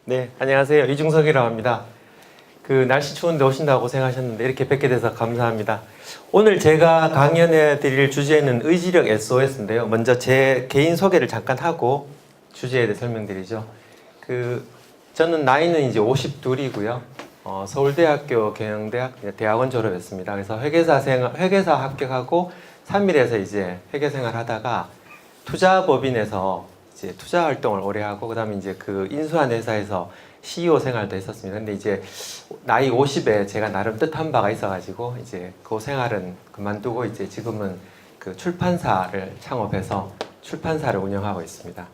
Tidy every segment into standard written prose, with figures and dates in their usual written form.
네, 안녕하세요. 이중석이라고 합니다. 날씨 추운데 오신다고 고생하셨는데 이렇게 뵙게 돼서 감사합니다. 오늘 제가 강연해 드릴 주제는 의지력 SOS인데요. 먼저 제 개인 소개를 잠깐 하고 주제에 대해 설명드리죠. 저는 나이는 이제 52이고요. 서울대학교 경영대학 대학원 졸업했습니다. 그래서 회계사 합격하고 3일에서 이제 회계생활 하다가 투자법인에서 이제 투자 활동을 오래 하고 그다음에 이제 인수한 회사에서 CEO 생활도 했었습니다. 근데 이제 나이 50에 제가 나름 뜻한 바가 있어가지고 이제 그 생활은 그만두고 이제 지금은 출판사를 창업해서 출판사를 운영하고 있습니다.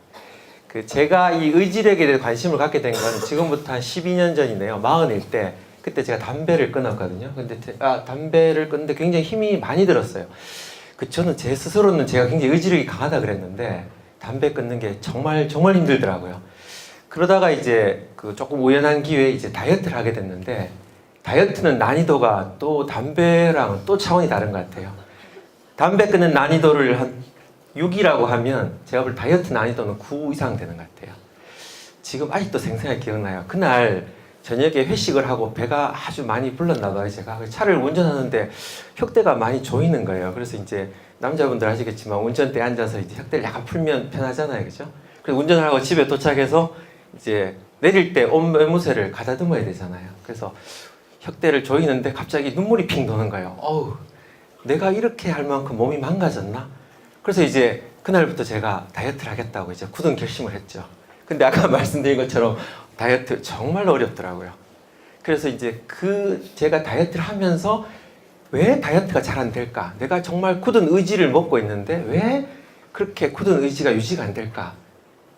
제가 이 의지력에 대해 관심을 갖게 된 건 지금부터 한 12년 전이네요. 40일 때 그때 제가 담배를 끊었거든요. 근데 담배를 끊는데 굉장히 힘이 많이 들었어요. 저는 제 스스로는 제가 굉장히 의지력이 강하다 그랬는데 담배 끊는 게 정말 힘들더라고요. 그러다가 이제 조금 우연한 기회에 이제 다이어트를 하게 됐는데 다이어트는 난이도가 또 담배랑 또 차원이 다른 것 같아요. 담배 끊는 난이도를 한 6이라고 하면 제가 볼 다이어트 난이도는 9 이상 되는 것 같아요. 지금 아직도 생생하게 기억나요. 그날 저녁에 회식을 하고 배가 아주 많이 불렀나 봐요. 제가 차를 운전하는데 혁대가 많이 조이는 거예요. 그래서 이제 남자분들 아시겠지만 운전대에 앉아서 이제 혁대를 약간 풀면 편하잖아요. 그죠? 그래서 운전을 하고 집에 도착해서 이제 내릴 때 옷 매무새를 가다듬어야 되잖아요. 그래서 혁대를 조이는데 갑자기 눈물이 핑 도는 거예요. 어우, 내가 이렇게 할 만큼 몸이 망가졌나? 그래서 이제 그날부터 제가 다이어트를 하겠다고 이제 굳은 결심을 했죠. 근데 아까 말씀드린 것처럼 다이어트 정말 어렵더라고요. 그래서 이제 제가 다이어트를 하면서 왜 다이어트가 잘 안 될까? 내가 정말 굳은 의지를 먹고 있는데 왜 그렇게 굳은 의지가 유지가 안 될까?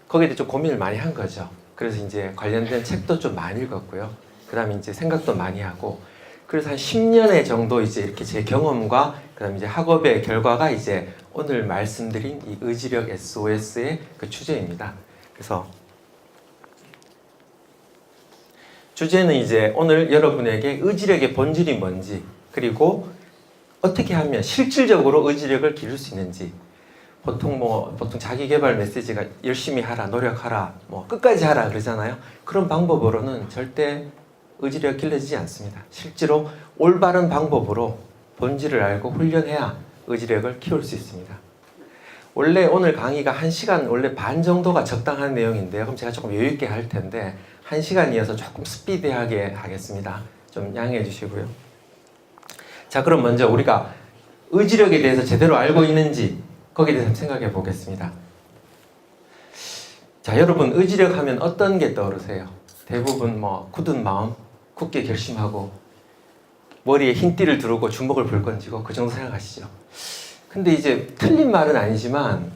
거기에 대해 좀 고민을 많이 한 거죠. 그래서 이제 관련된 책도 좀 많이 읽었고요. 그 다음에 이제 생각도 많이 하고 그래서 한 10년의 정도 이제 이렇게 제 경험과 그 다음에 이제 학업의 결과가 이제 오늘 말씀드린 이 의지력 SOS의 주제입니다. 그래서 주제는 이제 오늘 여러분에게 의지력의 본질이 뭔지 그리고 어떻게 하면 실질적으로 의지력을 기를 수 있는지 보통 자기 개발 메시지가 열심히 하라, 노력하라, 끝까지 하라 그러잖아요. 그런 방법으로는 절대 의지력 길러지지 않습니다. 실제로 올바른 방법으로 본질을 알고 훈련해야 의지력을 키울 수 있습니다. 원래 오늘 강의가 1시간 원래 반 정도가 적당한 내용인데요. 그럼 제가 조금 여유 있게 할 텐데 1시간이어서 조금 스피디하게 하겠습니다. 좀 양해해 주시고요. 자, 그럼 먼저 우리가 의지력에 대해서 제대로 알고 있는지 거기에 대해서 생각해 보겠습니다. 자, 여러분 의지력 하면 어떤 게 떠오르세요? 대부분 굳은 마음, 굳게 결심하고 머리에 흰 띠를 두르고 주먹을 불끈쥐고 그 정도 생각하시죠? 근데 이제 틀린 말은 아니지만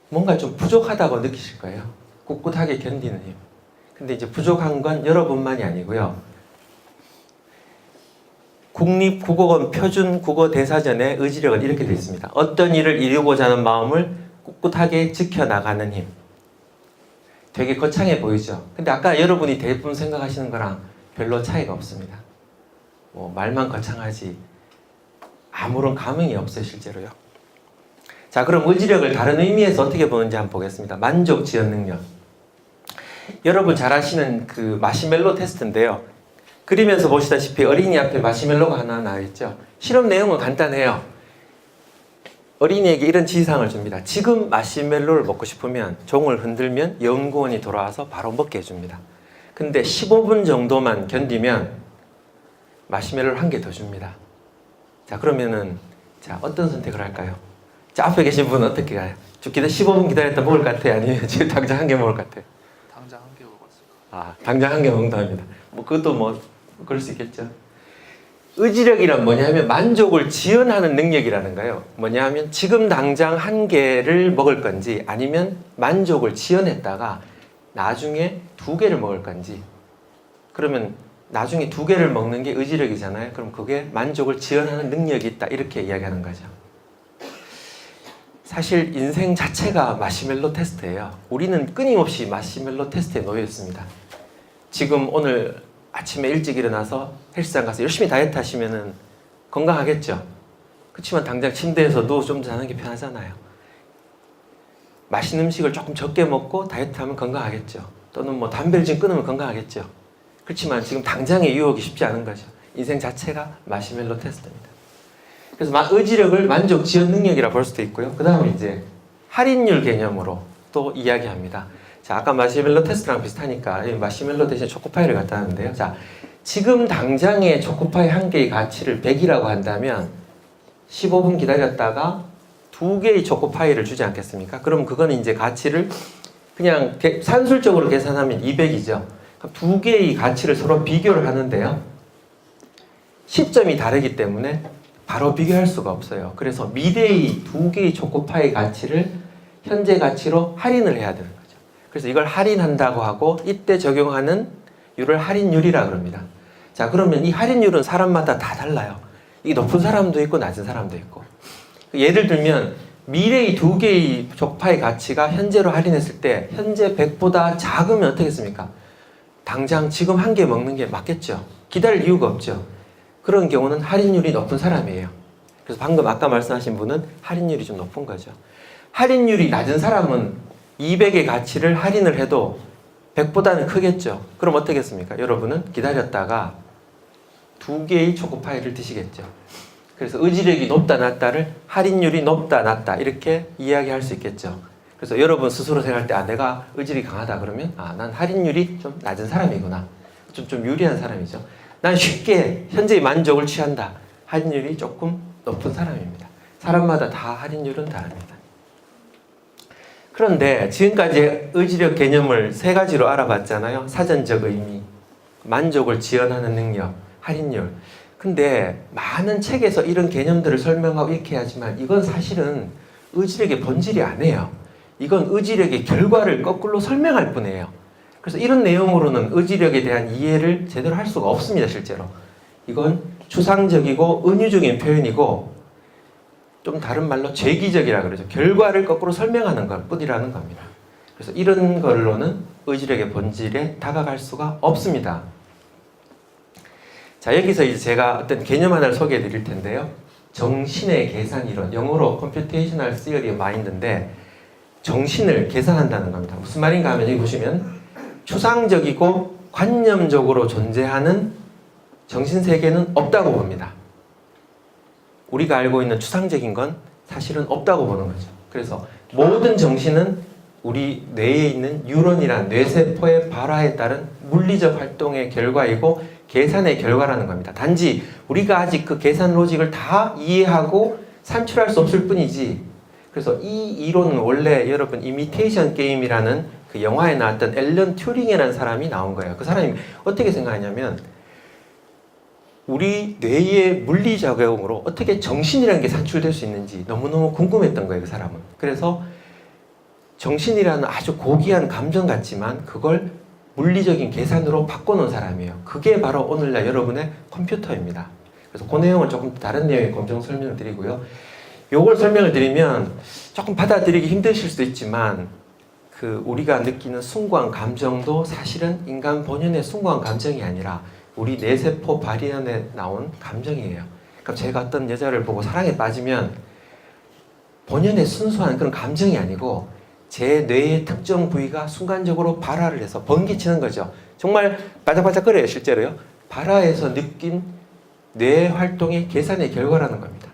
뭔가 좀 부족하다고 느끼실 거예요. 꿋꿋하게 견디는 힘. 근데 이제 부족한 건 여러분만이 아니고요. 국립국어원 표준국어대사전의 의지력은 이렇게 되어 있습니다. 어떤 일을 이루고자 하는 마음을 꿋꿋하게 지켜나가는 힘. 되게 거창해 보이죠? 근데 아까 여러분이 대부분 생각하시는 거랑 별로 차이가 없습니다. 말만 거창하지 아무런 감흥이 없어요, 실제로요. 자, 그럼 의지력을 다른 의미에서 어떻게 보는지 한번 보겠습니다. 만족 지연 능력. 여러분 잘 아시는 마시멜로 테스트인데요. 그림에서 보시다시피 어린이 앞에 마시멜로가 하나 나와있죠. 실험 내용은 간단해요. 어린이에게 이런 지시사항을 줍니다. 지금 마시멜로를 먹고 싶으면 종을 흔들면 연구원이 돌아와서 바로 먹게 해줍니다. 근데 15분 정도만 견디면 마시멜로를 한 개 더 줍니다. 자, 그러면은 어떤 선택을 할까요? 자, 앞에 계신 분은 어떻게 가요? 15분 기다렸다 먹을 것 같아요? 아니면 지금 당장 한 개 먹을 것 같아요? 당장 한 개 먹었어요. 당장 한 개 먹는답니다. 그것도 그럴 수 있겠죠. 의지력이란 뭐냐면 만족을 지연하는 능력이라는 거예요. 뭐냐면 지금 당장 한 개를 먹을 건지 아니면 만족을 지연했다가 나중에 2개를 먹을 건지. 그러면 나중에 2개를 먹는 게 의지력이잖아요. 그럼 그게 만족을 지연하는 능력이 있다. 이렇게 이야기하는 거죠. 사실 인생 자체가 마시멜로 테스트예요. 우리는 끊임없이 마시멜로 테스트에 놓여 있습니다. 지금 오늘 아침에 일찍 일어나서 헬스장 가서 열심히 다이어트 하시면은 건강하겠죠. 그렇지만 당장 침대에서 누워 좀 자는 게 편하잖아요. 맛있는 음식을 조금 적게 먹고 다이어트하면 건강하겠죠. 또는 뭐 담배를 좀 끊으면 건강하겠죠. 그렇지만 지금 당장의 유혹이 쉽지 않은 거죠. 인생 자체가 마시멜로 테스트입니다. 그래서 의지력을 만족 지연 능력이라 볼 수도 있고요. 그 다음에 이제 할인율 개념으로 또 이야기합니다. 자, 아까 마시멜로 테스트랑 비슷하니까 마시멜로 대신 초코파이를 갖다 놨는데요. 자, 지금 당장의 초코파이 한 개의 가치를 100이라고 한다면 15분 기다렸다가 2개의 초코파이를 주지 않겠습니까? 그럼 그거는 이제 가치를 그냥 산술적으로 계산하면 200이죠. 그럼 2개의 가치를 서로 비교를 하는데요. 시점이 다르기 때문에 바로 비교할 수가 없어요. 그래서 미래의 2개의 초코파이 가치를 현재 가치로 할인을 해야 되는 거죠. 그래서 이걸 할인한다고 하고 이때 적용하는 율을 할인율이라 그럽니다. 자, 그러면 이 할인율은 사람마다 다 달라요. 이게 높은 사람도 있고 낮은 사람도 있고. 예를 들면 미래의 2개의 초코파이 가치가 현재로 할인했을 때 현재 100보다 작으면 어떻겠습니까? 당장 지금 한 개 먹는 게 맞겠죠. 기다릴 이유가 없죠. 그런 경우는 할인율이 높은 사람이에요. 그래서 방금 아까 말씀하신 분은 할인율이 좀 높은 거죠. 할인율이 낮은 사람은 200의 가치를 할인을 해도 100보다는 크겠죠. 그럼 어떻겠습니까? 여러분은 기다렸다가 2개의 초코파이를 드시겠죠. 그래서 의지력이 높다 낮다를 할인율이 높다 낮다 이렇게 이야기할 수 있겠죠. 그래서 여러분 스스로 생각할 때 내가 의지력이 강하다 그러면 난 할인율이 좀 낮은 사람이구나. 좀 유리한 사람이죠. 난 쉽게 현재의 만족을 취한다. 할인율이 조금 높은 사람입니다. 사람마다 다 할인율은 다릅니다. 그런데 지금까지 의지력 개념을 3가지로 알아봤잖아요. 사전적 의미, 만족을 지연하는 능력, 할인율. 근데 많은 책에서 이런 개념들을 설명하고 이렇게 하지만 이건 사실은 의지력의 본질이 아니에요. 이건 의지력의 결과를 거꾸로 설명할 뿐이에요. 그래서 이런 내용으로는 의지력에 대한 이해를 제대로 할 수가 없습니다, 실제로. 이건 추상적이고 은유적인 표현이고 좀 다른 말로 죄기적이라 그러죠. 결과를 거꾸로 설명하는 것 뿐이라는 겁니다. 그래서 이런 걸로는 의지력의 본질에 다가갈 수가 없습니다. 자, 여기서 이제 제가 어떤 개념 하나를 소개해 드릴 텐데요. 정신의 계산 이론, 영어로 Computational Theory of Mind인데 정신을 계산한다는 겁니다. 무슨 말인가 하면 여기 보시면 추상적이고 관념적으로 존재하는 정신세계는 없다고 봅니다. 우리가 알고 있는 추상적인 건 사실은 없다고 보는 거죠. 그래서 모든 정신은 우리 뇌에 있는 뉴런이란 뇌세포의 발화에 따른 물리적 활동의 결과이고 계산의 결과라는 겁니다. 단지 우리가 아직 그 계산 로직을 다 이해하고 산출할 수 없을 뿐이지. 그래서 이 이론은 원래 여러분 이미테이션 게임이라는 그 영화에 나왔던 앨런 튜링이라는 사람이 나온 거예요. 그 사람이 어떻게 생각하냐면 우리 뇌의 물리작용으로 어떻게 정신이라는 게 산출될 수 있는지 너무너무 궁금했던 거예요, 그 사람은. 그래서 정신이라는 아주 고귀한 감정 같지만 그걸 물리적인 계산으로 바꿔놓은 사람이에요. 그게 바로 오늘날 여러분의 컴퓨터입니다. 그래서 그 내용을 조금 다른 내용의 검정 설명을 드리고요. 요걸 설명을 드리면 조금 받아들이기 힘드실 수도 있지만 그 우리가 느끼는 숭고한 감정도 사실은 인간 본연의 숭고한 감정이 아니라 우리 뇌세포 발현에 나온 감정이에요. 그러니까 제가 어떤 여자를 보고 사랑에 빠지면 본연의 순수한 그런 감정이 아니고 제 뇌의 특정 부위가 순간적으로 발화를 해서 번개치는 거죠. 정말 바짝바짝거려요, 실제로요. 발화해서 느낀 뇌 활동의 계산의 결과라는 겁니다.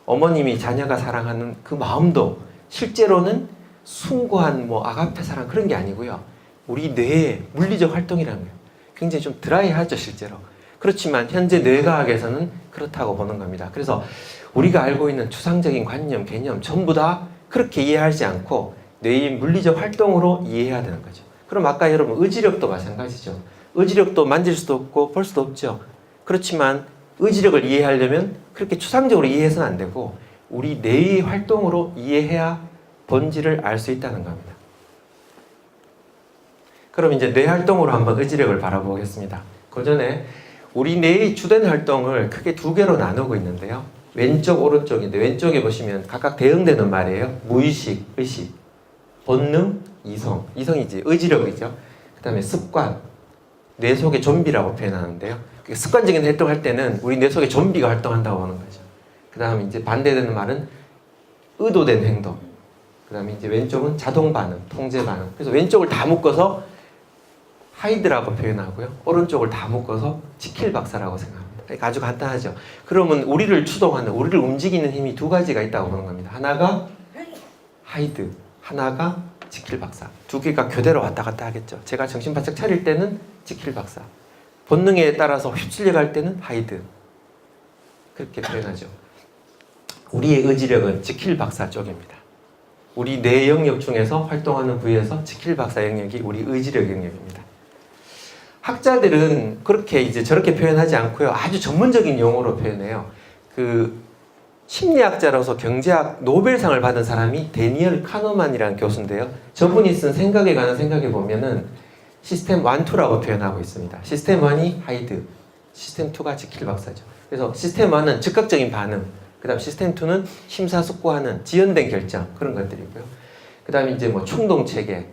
어머님이 자녀가 사랑하는 그 마음도 실제로는 숭고한 아가페 사랑 그런 게 아니고요. 우리 뇌의 물리적 활동이라는 거예요. 굉장히 좀 드라이하죠, 실제로. 그렇지만 현재 뇌과학에서는 그렇다고 보는 겁니다. 그래서 우리가 알고 있는 추상적인 관념, 개념 전부 다 그렇게 이해하지 않고 뇌의 물리적 활동으로 이해해야 되는 거죠. 그럼 아까 여러분 의지력도 마찬가지죠. 의지력도 만질 수도 없고 볼 수도 없죠. 그렇지만 의지력을 이해하려면 그렇게 추상적으로 이해해서는 안 되고 우리 뇌의 활동으로 이해해야 본질을 알 수 있다는 겁니다. 그럼 이제 뇌 활동으로 한번 의지력을 바라보겠습니다. 그 전에 우리 뇌의 주된 활동을 크게 2개로 나누고 있는데요. 왼쪽, 오른쪽인데 왼쪽에 보시면 각각 대응되는 말이에요. 무의식, 의식, 본능, 이성. 이성이지, 의지력이죠. 그 다음에 습관, 뇌 속의 좀비라고 표현하는데요. 습관적인 활동을 할 때는 우리 뇌 속에 좀비가 활동한다고 하는 거죠. 그 다음 이제 반대되는 말은 의도된 행동. 그 다음에 이제 왼쪽은 자동 반응, 통제 반응. 그래서 왼쪽을 다 묶어서 하이드라고 표현하고요. 오른쪽을 다 묶어서 지킬 박사라고 생각합니다. 그러니까 아주 간단하죠. 그러면 우리를 추동하는, 우리를 움직이는 힘이 두 가지가 있다고 보는 겁니다. 하나가 하이드, 하나가 지킬 박사. 두 개가 교대로 왔다 갔다 하겠죠. 제가 정신 바짝 차릴 때는 지킬 박사, 본능에 따라서 휩쓸려 갈 때는 하이드. 그렇게 표현하죠. 우리의 의지력은 지킬 박사 쪽입니다. 우리 뇌 영역 중에서 활동하는 부위에서 지킬 박사 영역이 우리 의지력 영역입니다. 학자들은 그렇게 이제 저렇게 표현하지 않고요. 아주 전문적인 용어로 표현해요. 그 심리학자로서 경제학 노벨상을 받은 사람이 데니얼 카너만이라는 교수인데요. 저분이 쓴 생각에 관한 생각에 보면은 시스템 1, 2라고 표현하고 있습니다. 시스템 1이 하이드, 시스템 2가 지킬 박사죠. 그래서 시스템 1은 즉각적인 반응, 그 다음 시스템 2는 심사숙고하는 지연된 결정, 그런 것들이고요. 그 다음에 이제 뭐 충동체계,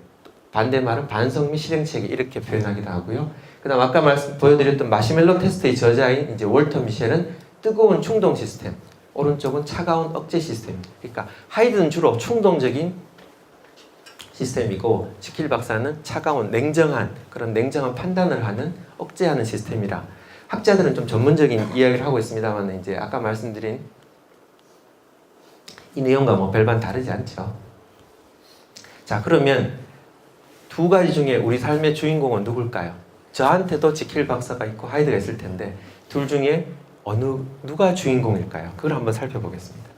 반대말은 반성 및 실행체계, 이렇게 표현하기도 하고요. 그 다음 아까 보여드렸던 마시멜로 테스트의 저자인 이제 월터 미셸은 뜨거운 충동 시스템, 오른쪽은 차가운 억제 시스템. 그러니까 하이드는 주로 충동적인 시스템이고 지킬 박사는 차가운 냉정한, 그런 냉정한 판단을 하는, 억제하는 시스템이라 학자들은 좀 전문적인 이야기를 하고 있습니다만 이제 아까 말씀드린 이 내용과 뭐 별반 다르지 않죠. 자, 그러면 두 가지 중에 우리 삶의 주인공은 누굴까요? 저한테도 지킬 박사가 있고 하이드가 있을 텐데 둘 중에 누가 주인공일까요? 그걸 한번 살펴보겠습니다.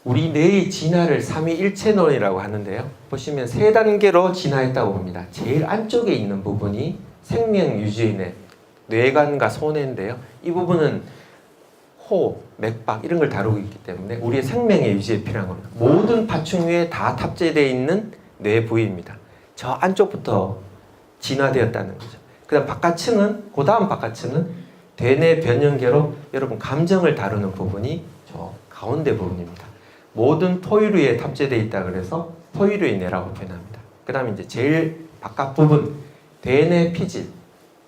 우리 뇌의 진화를 3위1채널이라고 하는데요. 보시면 세 단계로 진화했다고 봅니다. 제일 안쪽에 있는 부분이 생명 유지의 뇌, 뇌관과 소뇌인데요. 이 부분은 호흡, 맥박 이런 걸 다루고 있기 때문에 우리의 생명의 유지에 필요한 겁니다. 모든 파충류에 다 탑재되어 있는 뇌 부위입니다. 저 안쪽부터 진화되었다는 거죠. 그 다음 바깥층은, 그 다음 바깥층은 대뇌 변연계로 여러분 감정을 다루는 부분이 저 가운데 부분입니다. 모든 포유류에 탑재되어 있다 그래서 포유류의 뇌라고 표현합니다. 그 다음에 이제 제일 바깥 부분, 대뇌 피질,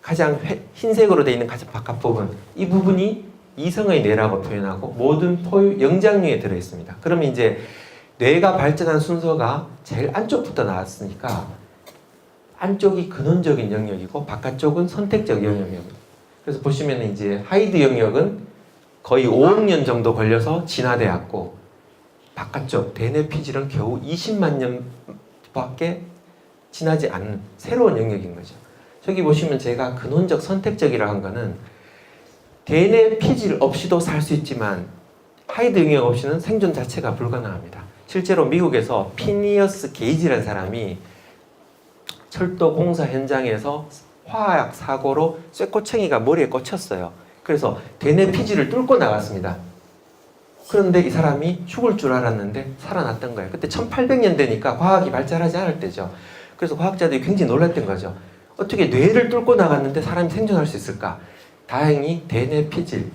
가장 흰색으로 되어 있는 가장 바깥 부분, 이 부분이 이성의 뇌라고 표현하고 모든 포유 영장류에 들어 있습니다. 그러면 이제 뇌가 발전한 순서가 제일 안쪽부터 나왔으니까 안쪽이 근원적인 영역이고 바깥쪽은 선택적 영역입니다. 그래서 보시면 이제 하이드 영역은 거의 5억 년 정도 걸려서 진화되었고 바깥쪽 대뇌 피질은 겨우 20만 년밖에 지나지 않은 새로운 영역인 거죠. 저기 보시면 제가 근원적 선택적이라고 한 거는 대뇌 피질 없이도 살 수 있지만 하이드 영역 없이는 생존 자체가 불가능합니다. 실제로 미국에서 피니어스 게이지라는 사람이 철도 공사 현장에서 화학 사고로 쇠꼬챙이가 머리에 꽂혔어요. 그래서 대뇌 피질을 뚫고 나갔습니다. 그런데 이 사람이 죽을 줄 알았는데 살아났던 거예요. 그때 1800년 되니까 과학이 발달하지 않을 때죠. 그래서 과학자들이 굉장히 놀랐던 거죠. 어떻게 뇌를 뚫고 나갔는데 사람이 생존할 수 있을까? 다행히 대뇌 피질,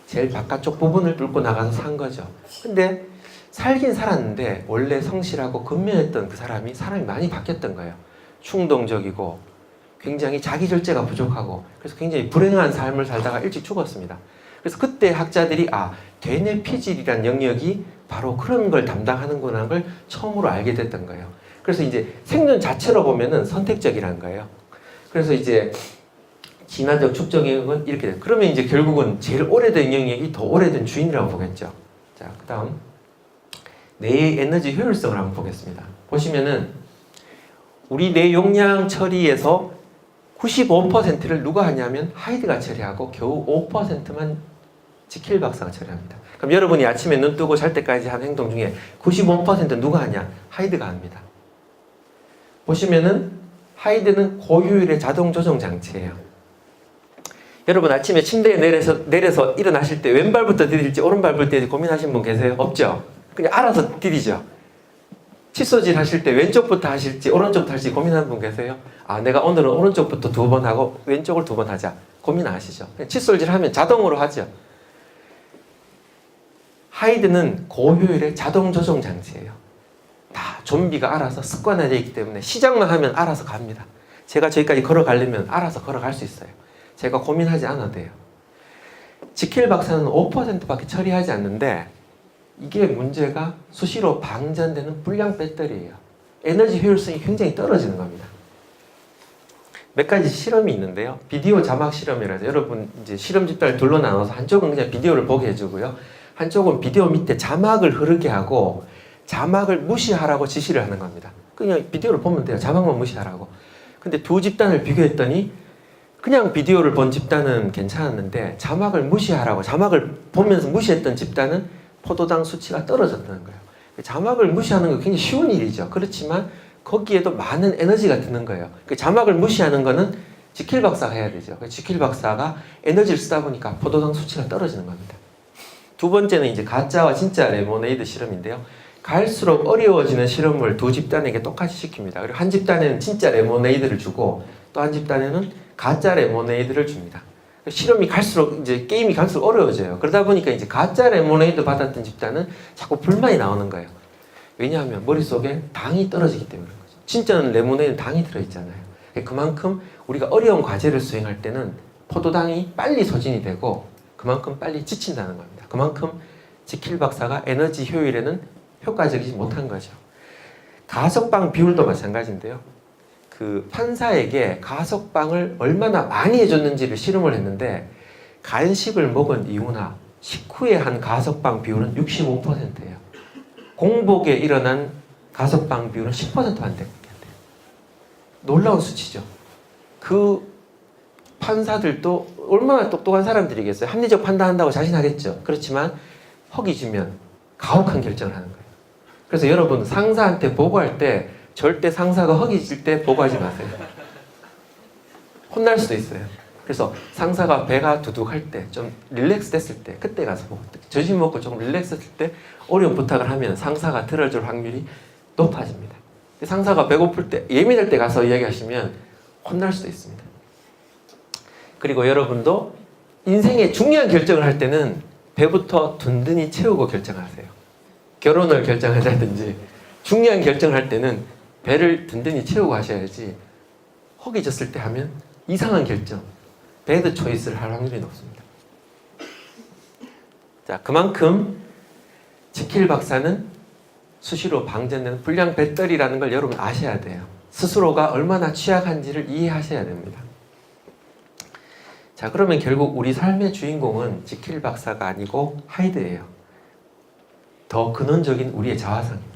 제일 바깥쪽 부분을 뚫고 나가서 산 거죠. 근데 살긴 살았는데 원래 성실하고 근면했던 그 사람이 많이 바뀌었던 거예요. 충동적이고 굉장히 자기 절제가 부족하고 그래서 굉장히 불행한 삶을 살다가 일찍 죽었습니다. 그래서 그때 학자들이 대뇌 피질이란 영역이 바로 그런 걸 담당하는구나 하는 걸 처음으로 알게 됐던 거예요. 그래서 이제 생존 자체로 보면은 선택적이라는 거예요. 그래서 이제 진화적 축적 영역은 이렇게 돼요. 그러면 이제 결국은 제일 오래된 영역이 더 오래된 주인이라고 보겠죠. 자, 그 다음 뇌의 에너지 효율성을 한번 보겠습니다. 보시면은 우리 뇌 용량 처리에서 95%를 누가 하냐면 하이드가 처리하고 겨우 5%만 지킬 박사가 처리합니다. 그럼 여러분이 아침에 눈 뜨고 잘 때까지 하는 행동 중에 95% 누가 하냐? 하이드가 합니다. 보시면은 하이드는 고효율의 자동 조정 장치예요. 여러분 아침에 침대에 내려서 일어나실 때 왼발부터 디딜지 오른발부터 디딜지 고민하신 분 계세요? 없죠? 그냥 알아서 디디죠. 칫솔질 하실 때 왼쪽부터 하실지 오른쪽부터 하실지 고민하는 분 계세요? 내가 오늘은 오른쪽부터 2번 하고 왼쪽을 2번 하자. 고민 안 하시죠? 칫솔질 하면 자동으로 하죠. 하이드는 고효율의 자동 조정 장치예요. 다 좀비가 알아서 습관화되어 있기 때문에 시작만 하면 알아서 갑니다. 제가 저기까지 걸어가려면 알아서 걸어갈 수 있어요. 제가 고민하지 않아도 돼요. 지킬 박사는 5%밖에 처리하지 않는데 이게 문제가 수시로 방전되는 불량 배터리예요. 에너지 효율성이 굉장히 떨어지는 겁니다. 몇 가지 실험이 있는데요. 비디오 자막 실험이라서 여러분 이제 실험 집단을 둘로 나눠서 한쪽은 그냥 비디오를 보게 해주고요. 한쪽은 비디오 밑에 자막을 흐르게 하고 자막을 무시하라고 지시를 하는 겁니다. 그냥 비디오를 보면 돼요. 자막만 무시하라고. 근데 두 집단을 비교했더니 그냥 비디오를 본 집단은 괜찮았는데 자막을 무시하라고 자막을 보면서 무시했던 집단은 포도당 수치가 떨어졌다는 거예요. 자막을 무시하는 거 굉장히 쉬운 일이죠. 그렇지만 거기에도 많은 에너지가 드는 거예요. 그 자막을 무시하는 거는 지킬 박사가 해야 되죠. 지킬 박사가 에너지를 쓰다 보니까 포도당 수치가 떨어지는 겁니다. 두 번째는 이제 가짜와 진짜 레모네이드 실험인데요. 갈수록 어려워지는 실험을 두 집단에게 똑같이 시킵니다. 그리고 한 집단에는 진짜 레모네이드를 주고 또 한 집단에는 가짜 레모네이드를 줍니다. 실험이 갈수록 이제 게임이 갈수록 어려워져요. 그러다 보니까 이제 가짜 레모네이드 받았던 집단은 자꾸 불만이 나오는 거예요. 왜냐하면 머릿속에 당이 떨어지기 때문인 거죠. 진짜는 레모네이드 당이 들어있잖아요. 그만큼 우리가 어려운 과제를 수행할 때는 포도당이 빨리 소진이 되고 그만큼 빨리 지친다는 겁니다. 그만큼 지킬 박사가 에너지 효율에는 효과적이지 못한 거죠. 가석방 비율도 마찬가지인데요. 그 판사에게 가석방을 얼마나 많이 해줬는지를 실험을 했는데 간식을 먹은 이후나 식후에 한 가석방 비율은 65%예요. 공복에 일어난 가석방 비율은 10%만 돼요. 놀라운 수치죠. 그 판사들도 얼마나 똑똑한 사람들이겠어요. 합리적 판단한다고 자신하겠죠. 그렇지만 허기지면 가혹한 결정을 하는 거예요. 그래서 여러분 상사한테 보고할 때 절대 상사가 허기질 때 보고하지 마세요. 혼날 수도 있어요. 그래서 상사가 배가 두둑할 때, 좀 릴렉스 됐을 때, 그때 가서 보고, 점심 먹고 조금 릴렉스 했을 때 어려운 부탁을 하면 상사가 들어줄 확률이 높아집니다. 상사가 배고플 때, 예민할 때 가서 이야기하시면 혼날 수도 있습니다. 그리고 여러분도 인생의 중요한 결정을 할 때는 배부터 든든히 채우고 결정을 하세요. 결혼을 결정하자든지 중요한 결정을 할 때는 배를 든든히 채우고 하셔야지 허기졌을 때 하면 이상한 결정, 배드 초이스를 할 확률이 높습니다. 자, 그만큼 지킬 박사는 수시로 방전되는 불량 배터리라는 걸 여러분 아셔야 돼요. 스스로가 얼마나 취약한지를 이해하셔야 됩니다. 자, 그러면 결국 우리 삶의 주인공은 지킬 박사가 아니고 하이드예요. 더 근원적인 우리의 자화상입니다.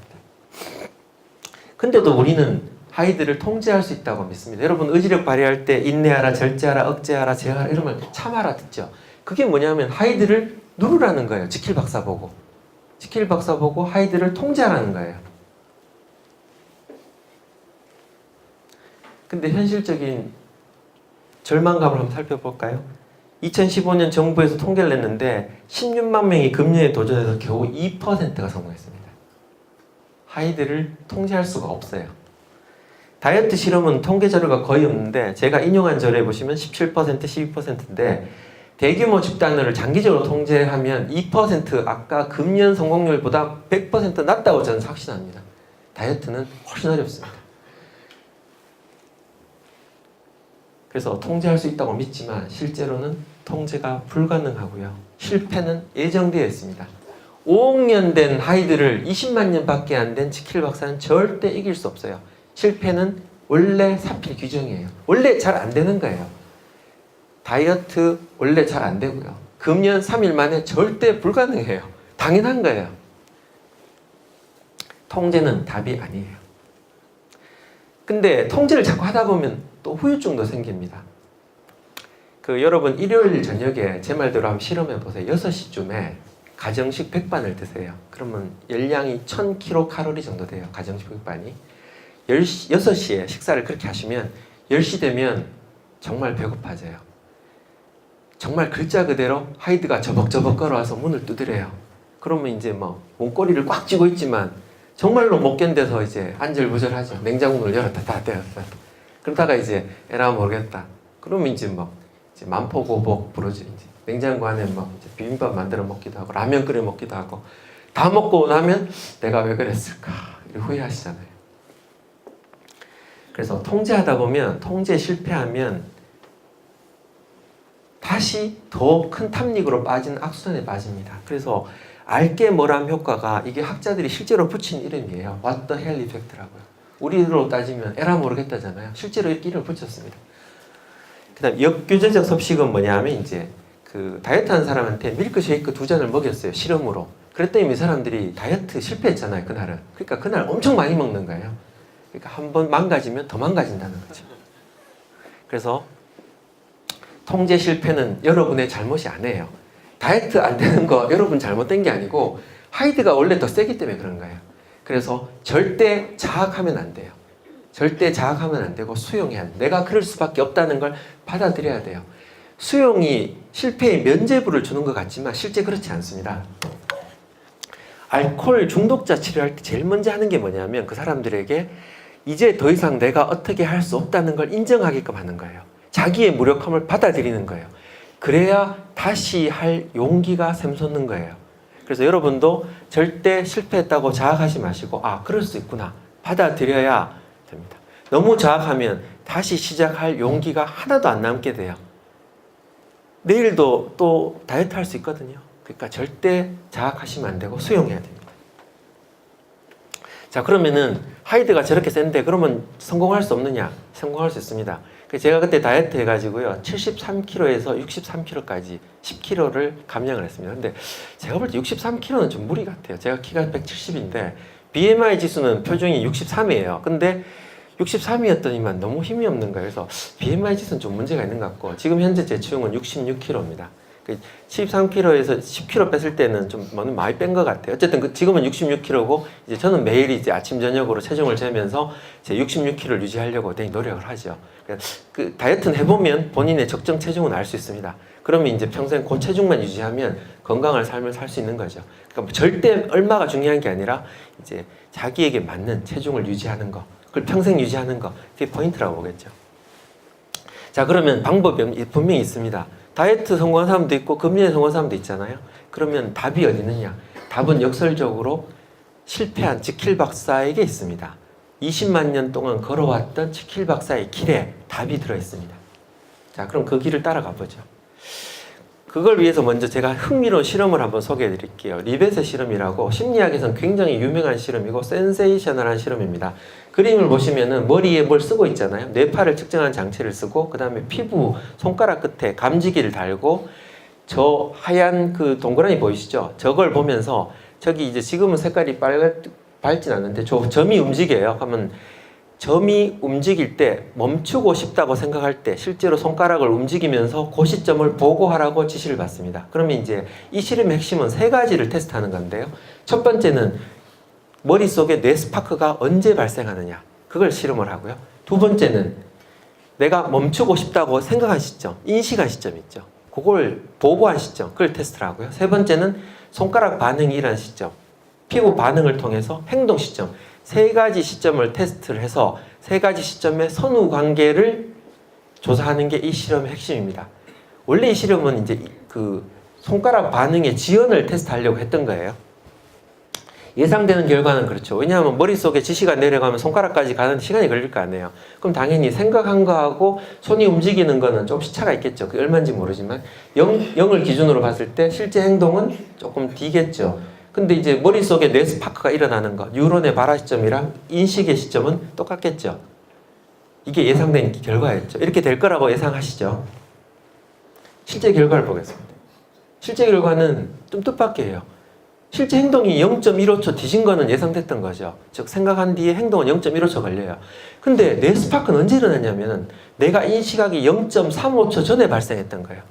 근데도 우리는 하이드를 통제할 수 있다고 믿습니다. 여러분 의지력 발휘할 때 인내하라, 절제하라, 억제하라, 제어하라 이런 말 참아라 듣죠. 그게 뭐냐면 하이드를 누르라는 거예요. 지킬 박사 보고. 지킬 박사 보고 하이드를 통제하라는 거예요. 근데 현실적인 절망감을 한번 살펴볼까요? 2015년 정부에서 통계를 냈는데 16만 명이 금연에 도전해서 겨우 2%가 성공했습니다. 하이드를 통제할 수가 없어요. 다이어트 실험은 통계 자료가 거의 없는데 제가 인용한 자료에 보시면 17%, 12%인데 대규모 집단을 장기적으로 통제하면 2% 아까 금연 성공률보다 100% 낮다고 저는 확신합니다. 다이어트는 훨씬 어렵습니다. 그래서 통제할 수 있다고 믿지만 실제로는 통제가 불가능하고요. 실패는 예정되어 있습니다. 5억 년 된 하이드를 20만 년밖에 안 된 지킬 박사는 절대 이길 수 없어요. 실패는 원래 사필 규정이에요. 원래 잘 안 되는 거예요. 다이어트 원래 잘 안 되고요. 금연 3일 만에 절대 불가능해요. 당연한 거예요. 통제는 답이 아니에요. 근데 통제를 자꾸 하다 보면 또 후유증도 생깁니다. 여러분 일요일 저녁에 제 말대로 한번 실험해 보세요. 6시쯤에 가정식 백반을 드세요. 그러면 열량이 1000kcal 정도 돼요. 가정식 백반이. 6시에 식사를 그렇게 하시면 10시 되면 정말 배고파져요. 정말 글자 그대로 하이드가 저벅저벅 걸어와서 문을 두드려요. 그러면 이제 몸꼬리를 꽉 쥐고 있지만 정말로 못 견뎌서 이제 안절부절하죠. 냉장고를 열었다 닫았다. 그러다가 이제 에라 모르겠다. 그러면 이제 만포고복 부르지. 이제 냉장고 안에 이제 비빔밥 만들어 먹기도 하고 라면 끓여 먹기도 하고 다 먹고 나면 내가 왜 그랬을까 후회하시잖아요. 그래서 통제하다 보면 통제 실패하면 다시 더 큰 탐닉으로 빠지는 악순환에 빠집니다. 그래서 알게모람 효과가 이게 학자들이 실제로 붙인 이름이에요. What the hell effect라고요. 우리로 따지면 에라 모르겠다잖아요. 실제로 이렇게 이름을 붙였습니다. 그다음 역규제적 섭식은 뭐냐면 이제 그 다이어트 하는 사람한테 밀크쉐이크 2잔을 먹였어요. 실험으로. 그랬더니 이 사람들이 다이어트 실패했잖아요. 그날은. 그러니까 그날 엄청 많이 먹는 거예요. 그러니까 한번 망가지면 더 망가진다는 거죠. 그래서 통제 실패는 여러분의 잘못이 아니에요. 다이어트 안 되는 거 여러분 잘못된 게 아니고 하이드가 원래 더 세기 때문에 그런 거예요. 그래서 절대 자학하면 안 돼요. 절대 자학하면 안 되고 수용해야 돼요. 내가 그럴 수밖에 없다는 걸 받아들여야 돼요. 수용이 실패의 면죄부를 주는 것 같지만 실제 그렇지 않습니다. 알코올 중독자 치료할 때 제일 먼저 하는 게 뭐냐면 그 사람들에게 이제 더 이상 내가 어떻게 할 수 없다는 걸 인정하게끔 하는 거예요. 자기의 무력함을 받아들이는 거예요. 그래야 다시 할 용기가 샘솟는 거예요. 그래서 여러분도 절대 실패했다고 자학하지 마시고 그럴 수 있구나 받아들여야 됩니다. 너무 자학하면 다시 시작할 용기가 하나도 안 남게 돼요. 내일도 또 다이어트 할 수 있거든요. 그러니까 절대 자학하시면 안 되고 수용해야 됩니다. 자, 그러면은 하이드가 저렇게 센데 그러면 성공할 수 없느냐? 성공할 수 있습니다. 제가 그때 다이어트 해가지고요 73kg에서 63kg까지 10kg를 감량을 했습니다. 근데 제가 볼 때 63kg는 좀 무리 같아요. 제가 키가 170인데 BMI 지수는 표준이 63이에요. 근데 63이었더니만 너무 힘이 없는 거예요. 그래서 BMI 지수는 좀 문제가 있는 것 같고 지금 현재 제 체중은 66kg입니다. 73kg에서 10kg 뺐을 때는 좀 많이 뺀 것 같아요. 어쨌든 지금은 66kg고 이제 저는 매일 이제 아침 저녁으로 체중을 재면서 제 66kg를 유지하려고 되게 노력을 하죠. 그 다이어트는 해보면 본인의 적정 체중은 알 수 있습니다. 그러면 이제 평생 그 체중만 유지하면 건강한 삶을 살 수 있는 거죠. 그러니까 절대 얼마가 중요한 게 아니라 이제 자기에게 맞는 체중을 유지하는 거, 그걸 평생 유지하는 거, 그게 포인트라고 보겠죠. 자, 그러면 방법이 분명히 있습니다. 다이어트 성공한 사람도 있고 금연에 성공한 사람도 있잖아요. 그러면 답이 어디 있느냐? 답은 역설적으로 실패한 지킬 박사에게 있습니다. 20만 년 동안 걸어왔던 지킬 박사의 길에 답이 들어있습니다. 자, 그럼 그 길을 따라가 보죠. 그걸 위해서 먼저 제가 흥미로운 실험을 한번 소개해 드릴게요. 리벳의 실험이라고 심리학에서는 굉장히 유명한 실험이고 센세이셔널한 실험입니다. 그림을 보시면은 머리에 뭘 쓰고 있잖아요. 뇌파를 측정하는 장치를 쓰고 그 다음에 피부 손가락 끝에 감지기를 달고 저 하얀 그 동그라미 보이시죠? 저걸 보면서 저기 이제 지금은 색깔이 밝진 않는데 저 점이 움직여요. 그러면 점이 움직일 때 멈추고 싶다고 생각할 때 실제로 손가락을 움직이면서 그 시점을 보고하라고 지시를 받습니다. 그러면 이제 이 실험의 핵심은 3가지를 테스트하는 건데요. 첫 번째는 머릿속에 뇌스파크가 언제 발생하느냐, 그걸 실험을 하고요. 두 번째는 내가 멈추고 싶다고 생각한 시점, 인식한 시점 있죠. 그걸 보고한 시점, 그걸 테스트를 하고요. 세 번째는 손가락 반응이 일어난 시점, 피부 반응을 통해서 행동 시점, 3가지 시점을 테스트를 해서 3가지 시점의 선후 관계를 조사하는 게 이 실험의 핵심입니다. 원래 이 실험은 이제 그 손가락 반응의 지연을 테스트하려고 했던 거예요. 예상되는 결과는 그렇죠. 왜냐하면 머릿속에 지시가 내려가면 손가락까지 가는 시간이 걸릴 거 아니에요. 그럼 당연히 생각한 거하고 손이 움직이는 거는 좀 시차가 있겠죠. 그게 얼마인지 모르지만 0을 기준으로 봤을 때 실제 행동은 조금 뒤겠죠. 근데 이제 머릿속에 뇌스파크가 일어나는 거, 뉴런의 발화 시점이랑 인식의 시점은 똑같겠죠. 이게 예상된 결과였죠. 이렇게 될 거라고 예상하시죠. 실제 결과를 보겠습니다. 실제 결과는 좀 뜻밖이에요. 실제 행동이 0.15초 뒤진 거는 예상됐던 거죠. 즉 생각한 뒤에 행동은 0.15초 걸려요. 근데 뇌스파크는 언제 일어나냐면 내가 인식하기 0.35초 전에 발생했던 거예요.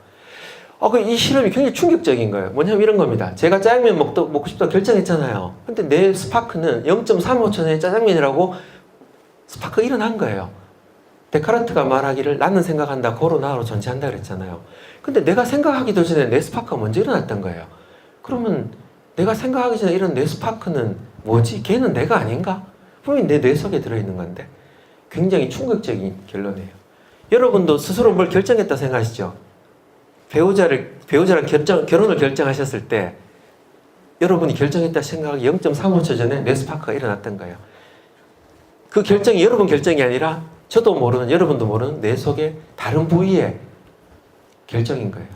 이 실험이 굉장히 충격적인 거예요. 뭐냐면 이런 겁니다. 제가 짜장면 먹고 싶다고 결정했잖아요. 근데 내 스파크는 0.35초 전에 짜장면이라고 스파크가 일어난 거예요. 데카르트가 말하기를 나는 생각한다, 고로 나로 존재한다 그랬잖아요. 근데 내가 생각하기도 전에 내 스파크가 먼저 일어났던 거예요. 그러면 내가 생각하기 전에 이런 뇌 스파크는 뭐지? 걔는 내가 아닌가? 분명히 내 뇌 속에 들어있는 건데 굉장히 충격적인 결론이에요. 여러분도 스스로 뭘 결정했다 생각하시죠? 배우자랑 결혼을 결정하셨을 때 여러분이 결정했다 생각하기 0.35초 전에 뇌 스파크가 일어났던 거예요. 그 결정이 여러분 결정이 아니라 저도 모르는, 여러분도 모르는 뇌 속의 다른 부위의 결정인 거예요.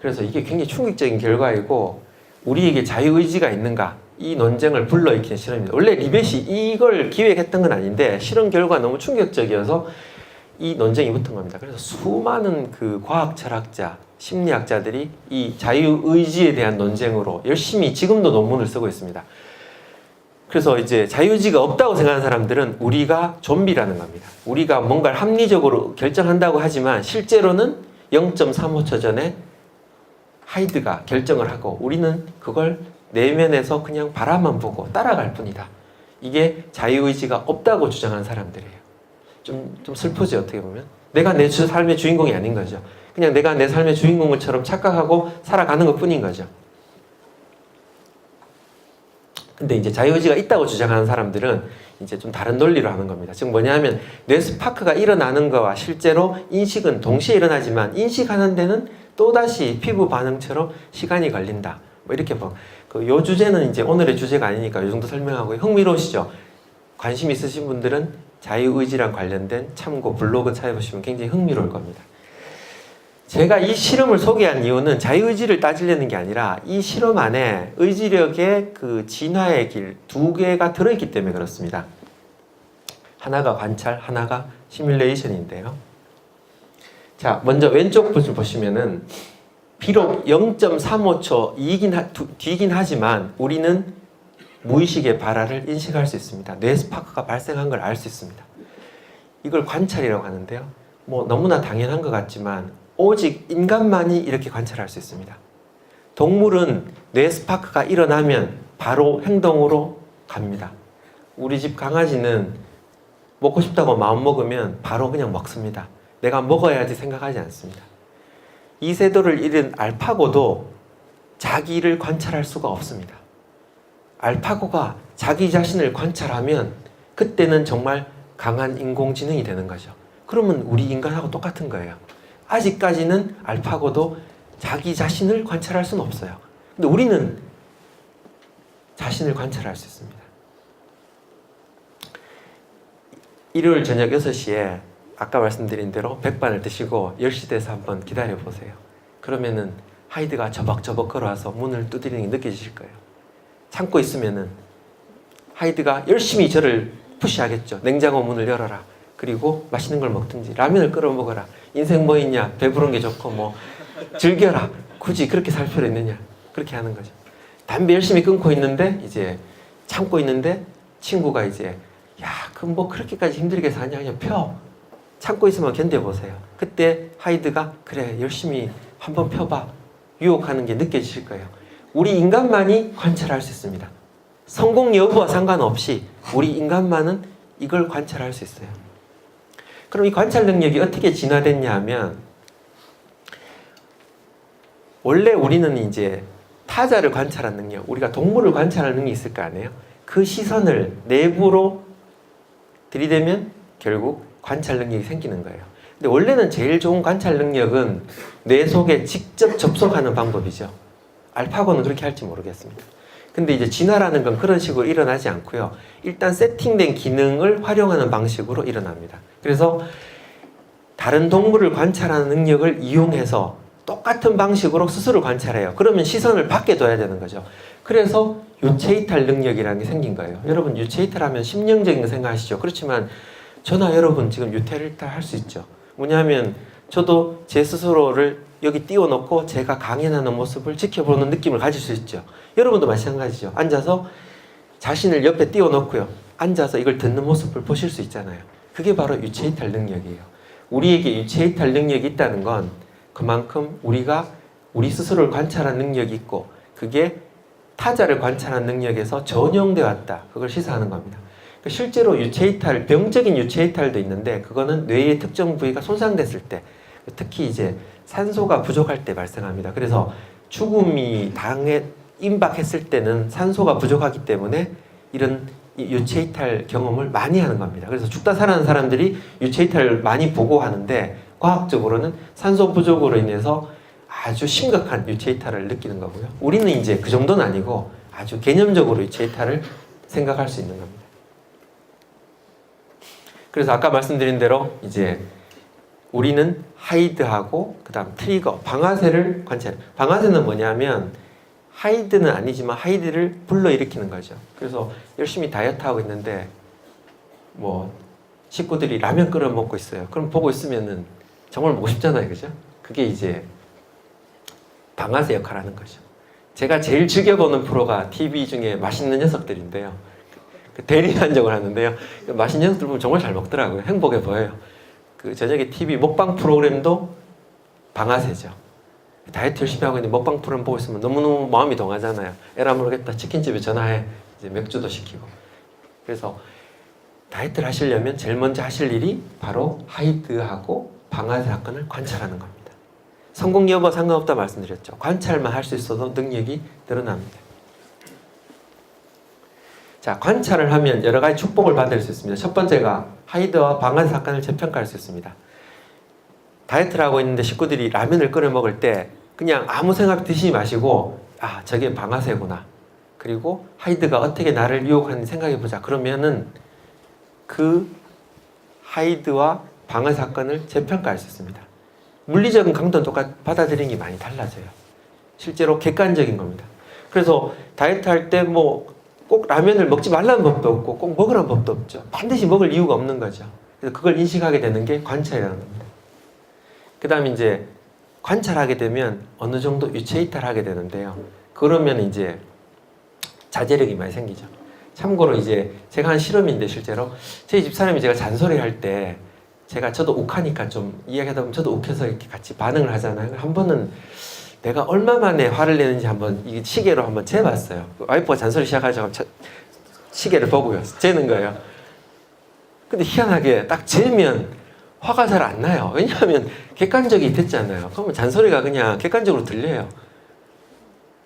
그래서 이게 굉장히 충격적인 결과이고 우리에게 자유의지가 있는가? 이 논쟁을 불러일으킨 실험입니다. 원래 리벳이 이걸 기획했던 건 아닌데 실험 결과가 너무 충격적이어서 이 논쟁이 붙은 겁니다. 그래서 수많은 그 과학 철학자, 심리학자들이 이 자유의지에 대한 논쟁으로 열심히 지금도 논문을 쓰고 있습니다. 그래서 이제 자유의지가 없다고 생각하는 사람들은 우리가 좀비라는 겁니다. 우리가 뭔가를 합리적으로 결정한다고 하지만 실제로는 0.35초 전에 하이드가 결정을 하고 우리는 그걸 내면에서 그냥 바라만 보고 따라갈 뿐이다. 이게 자유의지가 없다고 주장하는 사람들이에요. 좀 슬프지 어떻게 보면. 내가 내 삶의 주인공이 아닌 거죠. 그냥 내가 내 삶의 주인공처럼 착각하고 살아가는 것 뿐인 거죠. 근데 이제 자유의지가 있다고 주장하는 사람들은 이제 좀 다른 논리로 하는 겁니다. 즉 뭐냐면 뇌 스파크가 일어나는 거와 실제로 인식은 동시에 일어나지만 인식하는 데는 또다시 피부 반응처럼 시간이 걸린다. 뭐 이렇게 요 주제는 이제 오늘의 주제가 아니니까 이 정도 설명하고 흥미로우시죠? 관심 있으신 분들은 자유의지랑 관련된 참고 블로그 찾아보시면 굉장히 흥미로울 겁니다. 제가 이 실험을 소개한 이유는 자유의지를 따지려는 게 아니라 이 실험 안에 의지력의 그 진화의 길 두 개가 들어있기 때문에 그렇습니다. 하나가 관찰, 하나가 시뮬레이션인데요. 자, 먼저 왼쪽 것을 보시면은 비록 0.35초 뒤긴 하지만 우리는 무의식의 발화를 인식할 수 있습니다. 뇌 스파크가 발생한 걸 알 수 있습니다. 이걸 관찰이라고 하는데요. 뭐 너무나 당연한 것 같지만 오직 인간만이 이렇게 관찰할 수 있습니다. 동물은 뇌 스파크가 일어나면 바로 행동으로 갑니다. 우리 집 강아지는 먹고 싶다고 마음먹으면 바로 그냥 먹습니다. 내가 먹어야지 생각하지 않습니다. 이세돌을 잃은 알파고도 자기를 관찰할 수가 없습니다. 알파고가 자기 자신을 관찰하면 그때는 정말 강한 인공지능이 되는 거죠. 그러면 우리 인간하고 똑같은 거예요. 아직까지는 알파고도 자기 자신을 관찰할 수는 없어요. 근데 우리는 자신을 관찰할 수 있습니다. 일요일 저녁 6시에 아까 말씀드린 대로 백반을 드시고 10시 돼서 한번 기다려 보세요. 그러면은 하이드가 저벅저벅 걸어와서 문을 두드리는 게 느껴지실 거예요. 참고 있으면은 하이드가 열심히 저를 푸시하겠죠. 냉장고 문을 열어라. 그리고 맛있는 걸 먹든지 라면을 끓여 먹어라. 인생 뭐 있냐? 배부른 게 좋고 뭐 즐겨라. 굳이 그렇게 살 필요 있느냐? 그렇게 하는 거죠. 담배 열심히 끊고 있는데 이제 참고 있는데 친구가 이제 야, 그럼 뭐 그렇게까지 힘들게 사냐? 그냥 펴. 참고 있으면 견뎌보세요. 그때 하이드가 그래 열심히 한번 펴봐. 유혹하는 게 느껴지실 거예요. 우리 인간만이 관찰할 수 있습니다. 성공 여부와 상관없이 우리 인간만은 이걸 관찰할 수 있어요. 그럼 이 관찰 능력이 어떻게 진화됐냐 하면 원래 우리는 이제 타자를 관찰하는 능력, 우리가 동물을 관찰하는 능력이 있을 거 아니에요? 그 시선을 내부로 들이대면 결국 관찰 능력이 생기는 거예요. 근데 원래는 제일 좋은 관찰 능력은 뇌 속에 직접 접속하는 방법이죠. 알파고는 그렇게 할지 모르겠습니다. 근데 이제 진화라는 건 그런 식으로 일어나지 않고요. 일단 세팅된 기능을 활용하는 방식으로 일어납니다. 그래서 다른 동물을 관찰하는 능력을 이용해서 똑같은 방식으로 스스로 관찰해요. 그러면 시선을 밖에 둬야 되는 거죠. 그래서 유체이탈 능력이라는 게 생긴 거예요. 여러분 유체이탈 하면 심령적인 거 생각하시죠. 그렇지만 저나 여러분 지금 유체이탈 할 수 있죠. 뭐냐면 저도 제 스스로를 여기 띄워놓고 제가 강연하는 모습을 지켜보는 느낌을 가질 수 있죠. 여러분도 마찬가지죠. 앉아서 자신을 옆에 띄워놓고요. 앉아서 이걸 듣는 모습을 보실 수 있잖아요. 그게 바로 유체이탈 능력이에요. 우리에게 유체이탈 능력이 있다는 건 그만큼 우리가 우리 스스로를 관찰하는 능력이 있고 그게 타자를 관찰하는 능력에서 전용되어 왔다. 그걸 시사하는 겁니다. 실제로 유체이탈, 병적인 유체이탈도 있는데 그거는 뇌의 특정 부위가 손상됐을 때 특히 이제 산소가 부족할 때 발생합니다. 그래서 죽음이 임박했을 때는 산소가 부족하기 때문에 이런 유체이탈 경험을 많이 하는 겁니다. 그래서 죽다 살아난 사람들이 유체이탈을 많이 보고하는데 과학적으로는 산소 부족으로 인해서 아주 심각한 유체이탈을 느끼는 거고요. 우리는 이제 그 정도는 아니고 아주 개념적으로 유체이탈을 생각할 수 있는 겁니다. 그래서 아까 말씀드린 대로 이제 우리는 하이드하고 그다음 트리거, 방아쇠를 관찰해요. 방아쇠는 뭐냐면 하이드는 아니지만 하이드를 불러일으키는 거죠. 그래서 열심히 다이어트하고 있는데 뭐 식구들이 라면 끓여 먹고 있어요. 그럼 보고 있으면은 정말 먹고 싶잖아요. 그죠? 그게 이제 방아쇠 역할을 하는 거죠. 제가 제일 즐겨보는 프로가 TV 중에 맛있는 녀석들인데요. 그 대리 한정을 하는데요. 맛있는 녀석들 보면 정말 잘 먹더라고요. 행복해 보여요. 그 저녁에 TV 먹방 프로그램도 방아쇠죠. 다이어트 열심히 하고 있는데 먹방 프로그램 보고 있으면 너무너무 마음이 동하잖아요. 에라 모르겠다. 치킨집에 전화해. 이제 맥주도 시키고. 그래서 다이어트를 하시려면 제일 먼저 하실 일이 바로 하이드하고 방아쇠 사건을 관찰하는 겁니다. 성공 여부 상관없다 말씀드렸죠. 관찰만 할 수 있어도 능력이 늘어납니다. 자, 관찰을 하면 여러 가지 축복을 받을 수 있습니다. 첫 번째가 하이드와 방아쇠 사건을 재평가할 수 있습니다. 다이어트를 하고 있는데 식구들이 라면을 끓여 먹을 때 그냥 아무 생각 드시지 마시고 아, 저게 방아쇠구나. 그리고 하이드가 어떻게 나를 유혹하는지 생각해보자. 그러면은 그 하이드와 방아쇠 사건을 재평가할 수 있습니다. 물리적인 강도는 받아들이는 게 많이 달라져요. 실제로 객관적인 겁니다. 그래서 다이어트 할 때 뭐 꼭 라면을 먹지 말라는 법도 없고 꼭 먹으라는 법도 없죠. 반드시 먹을 이유가 없는 거죠. 그래서 그걸 인식하게 되는 게 관찰이라는 겁니다. 그 다음에 이제 관찰하게 되면 어느 정도 유체 이탈하게 되는데요. 그러면 이제 자제력이 많이 생기죠. 참고로 이제 제가 한 실험인데 실제로 저희 집사람이 제가 잔소리할 때 저도 욱하니까 좀 이야기하다 보면 저도 욱해서 이렇게 같이 반응을 하잖아요. 한 번은 내가 얼마 만에 화를 내는지 한번 이 시계로 한번 재봤어요. 와이프가 잔소리 시작하자고 시계를 보고요. 재는 거예요. 근데 희한하게 딱 재면 화가 잘 안 나요. 왜냐하면 객관적이 됐잖아요. 그러면 잔소리가 그냥 객관적으로 들려요.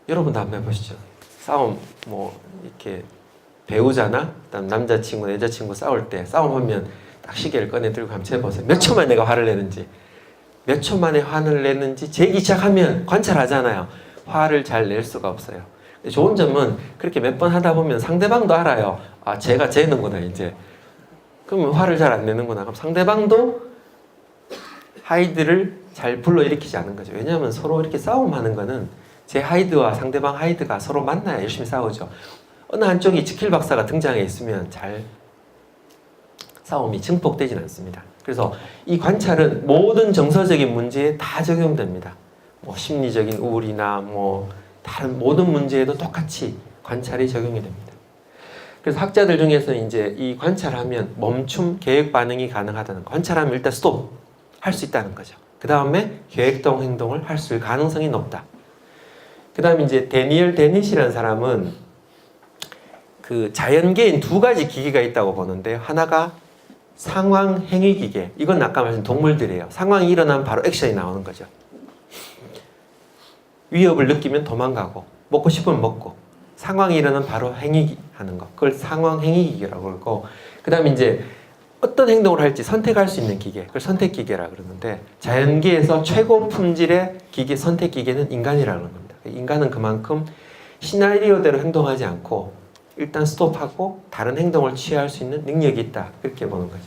여러분도 한번 해보시죠. 싸움 뭐 이렇게 배우자나 그다음 남자친구, 여자친구 싸울 때 싸움하면 딱 시계를 꺼내 들고 한번 재보세요. 몇 초 만에 내가 화를 내는지. 몇 초 만에 화를 내는지 재기 시작하면 관찰하잖아요. 화를 잘 낼 수가 없어요. 좋은 점은 그렇게 몇 번 하다 보면 상대방도 알아요. 아, 제가 재는구나 이제. 그러면 화를 잘 안 내는구나. 그럼 상대방도 하이드를 잘 불러일으키지 않는 거죠. 왜냐하면 서로 이렇게 싸움하는 거는 제 하이드와 상대방 하이드가 서로 만나야 열심히 싸우죠. 어느 한쪽이 지킬 박사가 등장해 있으면 잘 싸움이 증폭되진 않습니다. 그래서 이 관찰은 모든 정서적인 문제에 다 적용됩니다. 뭐 심리적인 우울이나 뭐 다른 모든 문제에도 똑같이 관찰이 적용이 됩니다. 그래서 학자들 중에서는 이제 이 관찰하면 멈춤, 계획 반응이 가능하다는 거. 관찰하면 일단 스톱 할 수 있다는 거죠. 그 다음에 계획동 행동을 할 수 있을 가능성이 높다. 그 다음에 이제 데니얼 데닛이라는 사람은 그 자연계엔 두 가지 기계가 있다고 보는데 하나가 상황 행위 기계. 이건 아까 말씀 동물들이에요. 상황이 일어나면 바로 액션이 나오는 거죠. 위협을 느끼면 도망가고 먹고 싶으면 먹고 상황이 일어나면 바로 행위하는 거. 그걸 상황 행위 기계라고 그러고 그 다음에 이제 어떤 행동을 할지 선택할 수 있는 기계. 그걸 선택 기계라고 그러는데 자연계에서 최고 품질의 기계 선택 기계는 인간이라는 겁니다. 인간은 그만큼 시나리오대로 행동하지 않고 일단 스톱하고 다른 행동을 취할 수 있는 능력이 있다. 그렇게 보는 거죠.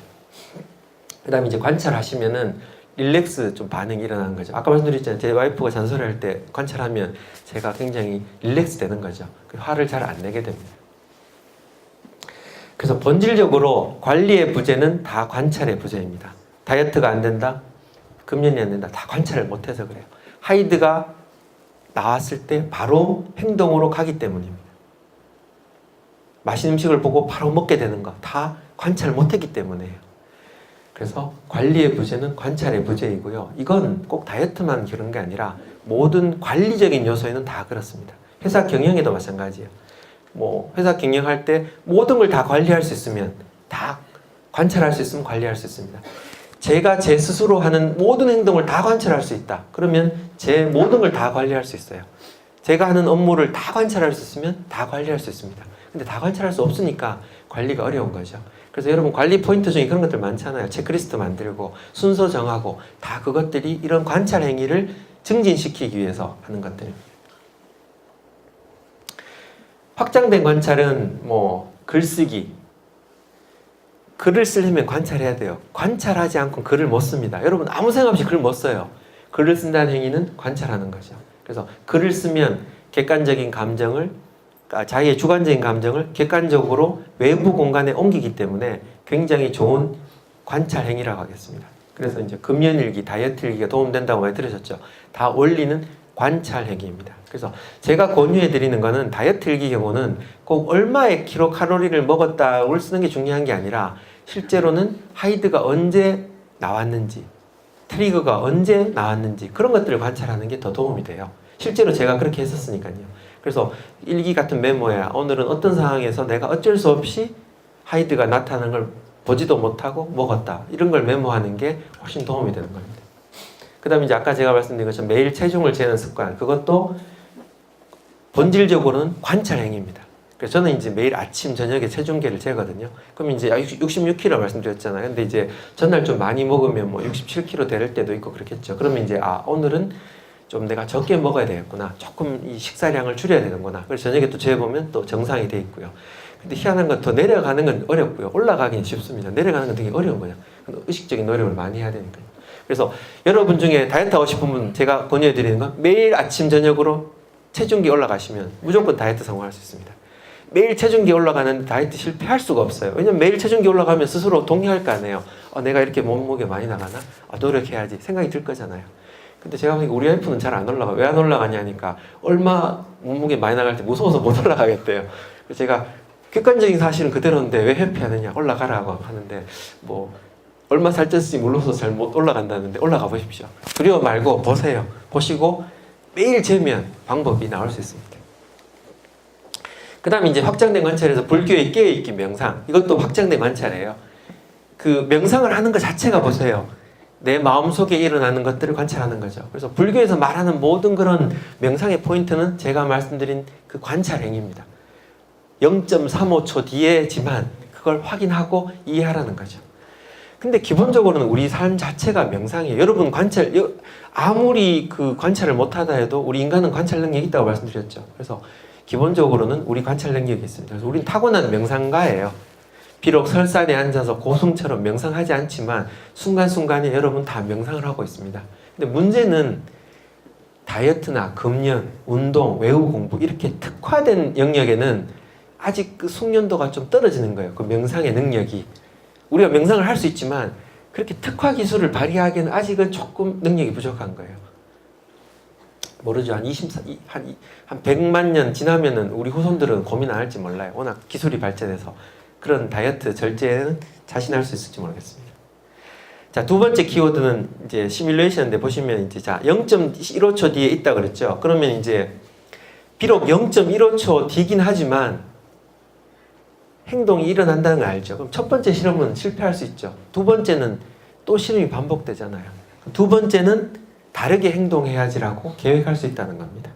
그 다음에 이제 관찰하시면은 릴렉스 좀 반응이 일어나는 거죠. 아까 말씀드렸잖아요. 제 와이프가 잔소리할 때 관찰하면 제가 굉장히 릴렉스 되는 거죠. 화를 잘 안 내게 됩니다. 그래서 본질적으로 관리의 부재는 다 관찰의 부재입니다. 다이어트가 안 된다? 금연이 안 된다? 다 관찰을 못해서 그래요. 하이드가 나왔을 때 바로 행동으로 가기 때문입니다. 맛있는 음식을 보고 바로 먹게 되는 거 다 관찰을 못했기 때문이에요. 그래서 관리의 부재는 관찰의 부재이고요. 이건 꼭 다이어트만 그런 게 아니라 모든 관리적인 요소에는 다 그렇습니다. 회사 경영에도 마찬가지예요. 뭐 회사 경영할 때 모든 걸 다 관리할 수 있으면 다 관찰할 수 있으면 관리할 수 있습니다. 제가 제 스스로 하는 모든 행동을 다 관찰할 수 있다. 그러면 제 모든 걸 다 관리할 수 있어요. 제가 하는 업무를 다 관찰할 수 있으면 다 관리할 수 있습니다. 근데 다 관찰할 수 없으니까 관리가 어려운 거죠. 그래서 여러분 관리 포인트 중에 그런 것들 많잖아요. 체크리스트 만들고 순서 정하고 다 그것들이 이런 관찰 행위를 증진시키기 위해서 하는 것들입니다. 확장된 관찰은 뭐 글쓰기. 글을 쓰려면 관찰해야 돼요. 관찰하지 않고 글을 못 씁니다. 여러분 아무 생각 없이 글 못 써요. 글을 쓴다는 행위는 관찰하는 거죠. 그래서 글을 쓰면 객관적인 감정을 자기의 주관적인 감정을 객관적으로 외부 공간에 옮기기 때문에 굉장히 좋은 관찰 행위라고 하겠습니다. 그래서 이제 금연일기, 다이어트일기가 도움된다고 많이 들으셨죠. 다 원리는 관찰 행위입니다. 그래서 제가 권유해 드리는 거는 다이어트일기 경우는 꼭 얼마의 킬로칼로리를 먹었다를 쓰는 게 중요한 게 아니라 실제로는 하이드가 언제 나왔는지, 트리거가 언제 나왔는지 그런 것들을 관찰하는 게 더 도움이 돼요. 실제로 제가 그렇게 했었으니까요. 그래서 일기 같은 메모에 오늘은 어떤 상황에서 내가 어쩔 수 없이 하이드가 나타나는 걸 보지도 못하고 먹었다. 이런 걸 메모하는 게 훨씬 도움이 되는 겁니다. 그 다음에 이제 아까 제가 말씀드린 것처럼 매일 체중을 재는 습관. 그것도 본질적으로는 관찰 행위입니다. 그래서 저는 이제 매일 아침, 저녁에 체중계를 재거든요. 그럼 이제 66kg 말씀드렸잖아요. 근데 이제 전날 좀 많이 먹으면 뭐 67kg 될 때도 있고 그렇겠죠. 그러면 이제 오늘은 좀 내가 적게 먹어야 되겠구나. 조금 이 식사량을 줄여야 되는구나. 그래서 저녁에 또 재보면 또 정상이 돼 있고요. 근데 희한한 건 더 내려가는 건 어렵고요. 올라가기는 쉽습니다. 내려가는 건 되게 어려운 거예요. 의식적인 노력을 많이 해야 되니까요. 그래서 여러분 중에 다이어트 하고 싶은 분 제가 권유해 드리는 건 매일 아침 저녁으로 체중계 올라가시면 무조건 다이어트 성공할 수 있습니다. 매일 체중계 올라가는데 다이어트 실패할 수가 없어요. 왜냐면 매일 체중계 올라가면 스스로 동의할 거 아니에요. 내가 이렇게 몸무게 많이 나가나? 노력해야지 생각이 들 거잖아요. 근데 제가 보니까 우리 와이프는 잘 안 올라가. 왜 안 올라가냐니까 얼마 몸무게 많이 나갈 때 무서워서 못 올라가겠대요. 그래서 제가 객관적인 사실은 그대로인데 왜 회피하느냐, 올라가라고 하는데 뭐 얼마 살쪘을지 몰라서 잘 못 올라간다는데 올라가 보십시오. 두려워 말고 보세요. 보시고 매일 재면 방법이 나올 수 있습니다. 그 다음에 이제 확장된 관찰에서 불교의 깨어있기 명상, 이것도 확장된 관찰이에요. 그 명상을 하는 것 자체가 보세요. 내 마음속에 일어나는 것들을 관찰하는 거죠. 그래서 불교에서 말하는 모든 그런 명상의 포인트는 제가 말씀드린 그 관찰 행위입니다. 0.35초 뒤에지만 그걸 확인하고 이해하라는 거죠. 근데 기본적으로는 우리 삶 자체가 명상이에요. 여러분 아무리 그 관찰을 못하다 해도 우리 인간은 관찰 능력이 있다고 말씀드렸죠. 그래서 기본적으로는 우리 관찰 능력이 있습니다. 그래서 우리는 타고난 명상가예요. 비록 설산에 앉아서 고승처럼 명상하지 않지만 순간순간에 여러분 다 명상을 하고 있습니다. 근데 문제는 다이어트나 금연, 운동, 외우 공부 이렇게 특화된 영역에는 아직 그 숙련도가 좀 떨어지는 거예요. 그 명상의 능력이. 우리가 명상을 할 수 있지만 그렇게 특화 기술을 발휘하기에는 아직은 조금 능력이 부족한 거예요. 모르죠. 한 100만 년 지나면은 우리 후손들은 고민 안 할지 몰라요. 워낙 기술이 발전해서. 그런 다이어트 절제에는 자신할 수 있을지 모르겠습니다. 자, 두 번째 키워드는 이제 시뮬레이션인데 보시면 이제 자, 0.15초 뒤에 있다 그랬죠. 그러면 이제 비록 0.15초 뒤긴 하지만 행동이 일어난다는 걸 알죠. 그럼 첫 번째 실험은 실패할 수 있죠. 두 번째는 또 실험이 반복되잖아요. 두 번째는 다르게 행동해야지라고 계획할 수 있다는 겁니다.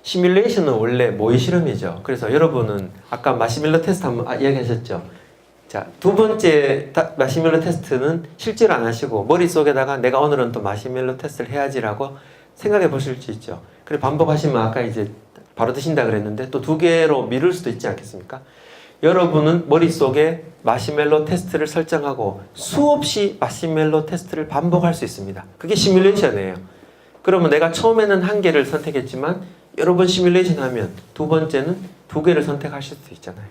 시뮬레이션은 원래 모의 실험이죠. 그래서 여러분은 아까 마시멜로 테스트 한번 이야기하셨죠. 자, 두 번째 마시멜로 테스트는 실제로 안 하시고 머릿속에다가 내가 오늘은 또 마시멜로 테스트를 해야지라고 생각해 보실 수 있죠. 그래 반복하시면 아까 이제 바로 드신다 그랬는데 또 두 개로 미룰 수도 있지 않겠습니까? 여러분은 머릿속에 마시멜로 테스트를 설정하고 수없이 마시멜로 테스트를 반복할 수 있습니다. 그게 시뮬레이션이에요. 그러면 내가 처음에는 한 개를 선택했지만 여러 번 시뮬레이션 하면 두 번째는 두 개를 선택하실 수 있잖아요.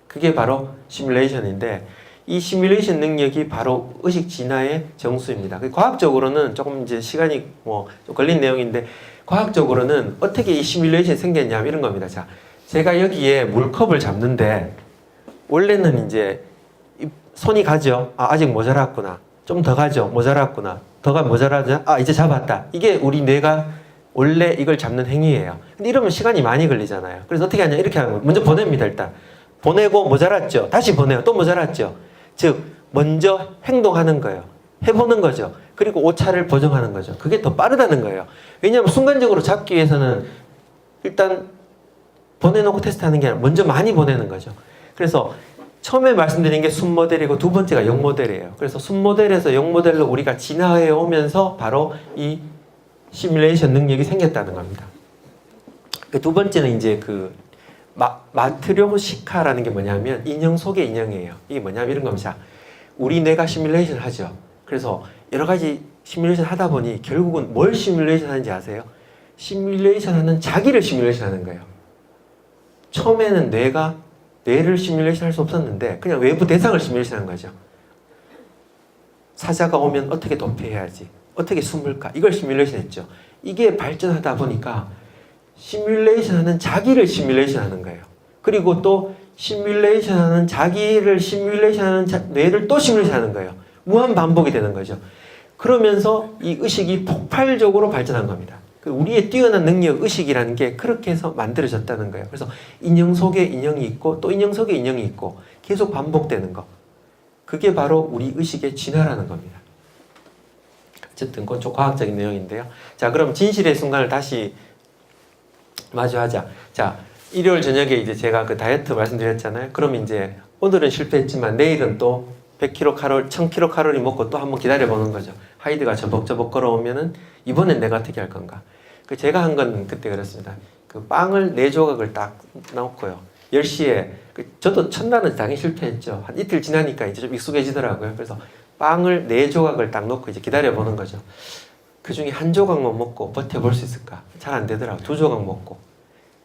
그게 바로 시뮬레이션인데 이 시뮬레이션 능력이 바로 의식 진화의 정수입니다. 과학적으로는 조금 이제 시간이 좀 걸린 내용인데 과학적으로는 어떻게 이 시뮬레이션이 생겼냐 이런 겁니다. 자, 제가 여기에 물컵을 잡는데 원래는 이제 손이 가죠. 아직 모자랐구나. 좀 더 가죠. 모자랐구나. 더가 모자라죠. 이제 잡았다. 이게 우리 뇌가 원래 이걸 잡는 행위예요. 근데 이러면 시간이 많이 걸리잖아요. 그래서 어떻게 하냐 이렇게 하는 거예요. 먼저 보냅니다. 일단 보내고 모자랐죠. 다시 보내요. 또 모자랐죠. 즉 먼저 행동하는 거예요. 해보는 거죠. 그리고 오차를 보정하는 거죠. 그게 더 빠르다는 거예요. 왜냐하면 순간적으로 잡기 위해서는 일단 보내놓고 테스트하는 게 아니라 먼저 많이 보내는 거죠. 그래서 처음에 말씀드린 게 순 모델이고 두 번째가 영 모델이에요. 그래서 순 모델에서 영 모델로 우리가 진화해 오면서 바로 이 시뮬레이션 능력이 생겼다는 겁니다. 두 번째는 이제 그 마트리오시카라는 게 뭐냐면 인형 속의 인형이에요. 이게 뭐냐면 이런 겁니다. 우리 뇌가 시뮬레이션을 하죠. 그래서 여러 가지 시뮬레이션 하다 보니 결국은 뭘 시뮬레이션 하는지 아세요? 시뮬레이션 하는 자기를 시뮬레이션 하는 거예요. 처음에는 뇌를 시뮬레이션 할 수 없었는데 그냥 외부 대상을 시뮬레이션 한 거죠. 사자가 오면 어떻게 도피해야지, 어떻게 숨을까, 이걸 시뮬레이션 했죠. 이게 발전하다 보니까 시뮬레이션 하는 자기를 시뮬레이션 하는 거예요. 그리고 또 시뮬레이션 하는 자기를 시뮬레이션 하는 뇌를 또 시뮬레이션 하는 거예요. 무한 반복이 되는 거죠. 그러면서 이 의식이 폭발적으로 발전한 겁니다. 우리의 뛰어난 능력, 의식이라는 게 그렇게 해서 만들어졌다는 거예요. 그래서 인형 속에 인형이 있고 또 인형 속에 인형이 있고 계속 반복되는 거. 그게 바로 우리 의식의 진화라는 겁니다. 어쨌든 그건 좀 과학적인 내용인데요. 자, 그럼 진실의 순간을 다시 마주하자. 자, 일요일 저녁에 이제 제가 그 다이어트 말씀드렸잖아요. 그럼 이제 오늘은 실패했지만 내일은 또 100kcal, 1000kcal 먹고 또 한번 기다려보는 거죠. 하이드가 저벅저벅 걸어오면은 이번엔 내가 어떻게 할 건가. 제가 한 건 그때 그랬습니다. 그 빵을 4조각을 딱 넣고요. 10시에, 저도 첫날은 당연히 실패했죠. 한 이틀 지나니까 이제 좀 익숙해지더라고요. 그래서 빵을 4조각을 딱 넣고 이제 기다려보는 거죠. 그 중에 한 조각만 먹고 버텨볼 수 있을까? 잘 안 되더라고요. 2조각 먹고.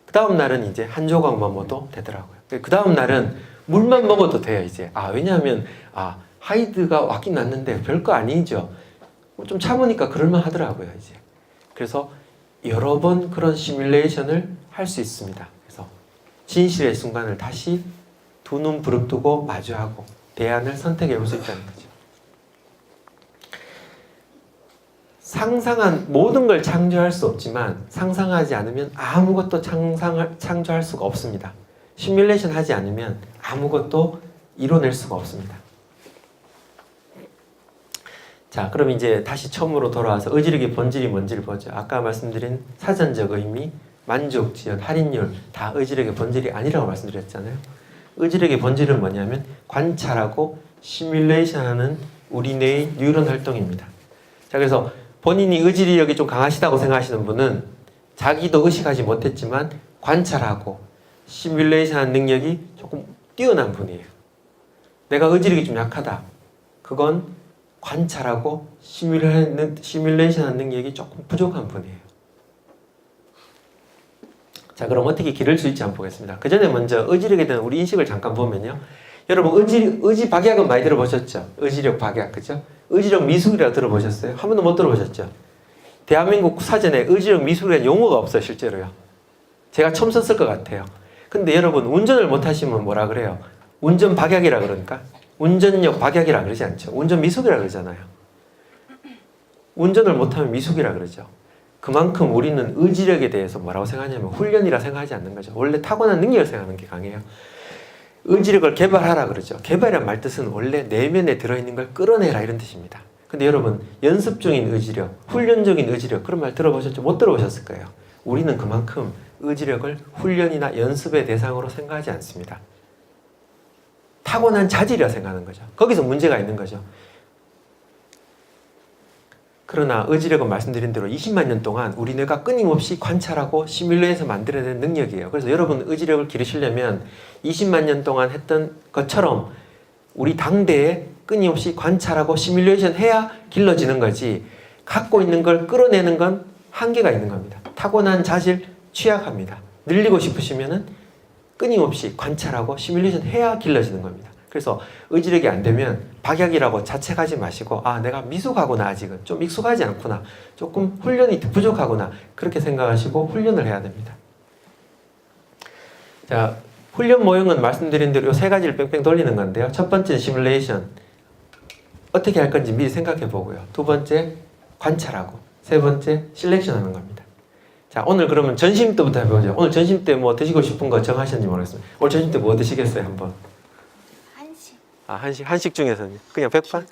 그 다음 날은 이제 한 조각만 먹어도 되더라고요. 그 다음 날은 물만 먹어도 돼요, 이제. 왜냐하면, 하이드가 왔긴 왔는데 별거 아니죠. 좀 참으니까 그럴만 하더라고요, 이제. 그래서 여러 번 그런 시뮬레이션을 할 수 있습니다. 그래서 진실의 순간을 다시 두 눈 부릅뜨고 마주하고 대안을 선택해 볼 수 있다는 거죠. 상상한 모든 걸 창조할 수 없지만 상상하지 않으면 아무것도 창조할 수가 없습니다. 시뮬레이션 하지 않으면 아무것도 이뤄낼 수가 없습니다. 자, 그럼 이제 다시 처음으로 돌아와서 의지력의 본질이 뭔지를 보죠. 아까 말씀드린 사전적 의미, 만족, 지연, 할인율 다 의지력의 본질이 아니라고 말씀드렸잖아요. 의지력의 본질은 뭐냐면 관찰하고 시뮬레이션하는 우리 뇌의 뉴런 활동입니다. 자, 그래서 본인이 의지력이 좀 강하시다고 생각하시는 분은 자기도 의식하지 못했지만 관찰하고 시뮬레이션하는 능력이 조금 뛰어난 분이에요. 내가 의지력이 좀 약하다. 그건 관찰하고 시뮬레이션하는 능력이 조금 부족한 분이에요. 자, 그럼 어떻게 기를 수 있지 한번 보겠습니다. 그 전에 먼저 의지력에 대한 우리 인식을 잠깐 보면요. 여러분 의지 박약은 많이 들어보셨죠? 의지력 박약, 그죠? 의지력 미숙이라고 들어보셨어요? 한 번도 못 들어보셨죠? 대한민국 사전에 의지력 미숙이라는 용어가 없어요, 실제로요. 제가 처음 썼을 것 같아요. 근데 여러분 운전을 못 하시면 뭐라 그래요? 운전 박약이라 그러니까? 운전력 박약이라 그러지 않죠. 운전 미숙이라 그러잖아요. 운전을 못하면 미숙이라 그러죠. 그만큼 우리는 의지력에 대해서 뭐라고 생각하냐면 훈련이라 생각하지 않는 거죠. 원래 타고난 능력을 생각하는 게 강해요. 의지력을 개발하라 그러죠. 개발이란 말 뜻은 원래 내면에 들어있는 걸 끌어내라 이런 뜻입니다. 근데 여러분 연습 중인 의지력, 훈련적인 의지력 그런 말 들어보셨죠? 못 들어보셨을 거예요. 우리는 그만큼 의지력을 훈련이나 연습의 대상으로 생각하지 않습니다. 타고난 자질이라 생각하는 거죠. 거기서 문제가 있는 거죠. 그러나 의지력은 말씀드린 대로 20만 년 동안 우리 뇌가 끊임없이 관찰하고 시뮬레이션해서 만들어낸 능력이에요. 그래서 여러분 의지력을 기르시려면 20만 년 동안 했던 것처럼 우리 당대에 끊임없이 관찰하고 시뮬레이션 해야 길러지는 거지 갖고 있는 걸 끌어내는 건 한계가 있는 겁니다. 타고난 자질 취약합니다. 늘리고 싶으시면은 끊임없이 관찰하고 시뮬레이션 해야 길러지는 겁니다. 그래서 의지력이 안 되면 박약이라고 자책하지 마시고 내가 미숙하구나, 아직은 좀 익숙하지 않구나, 조금 훈련이 부족하구나 그렇게 생각하시고 훈련을 해야 됩니다. 자, 훈련 모형은 말씀드린 대로 이 세 가지를 뺑뺑 돌리는 건데요. 첫 번째 시뮬레이션 어떻게 할 건지 미리 생각해 보고요. 두 번째 관찰하고 세 번째 실렉션 하는 겁니다. 자, 오늘 그러면 전심 때부터 해보죠. 오늘 전심 때 뭐 드시고 싶은 거 정하셨는지 모르겠습니다. 오늘 전심 때 뭐 드시겠어요, 한번? 한식 중에서는 그냥 백반?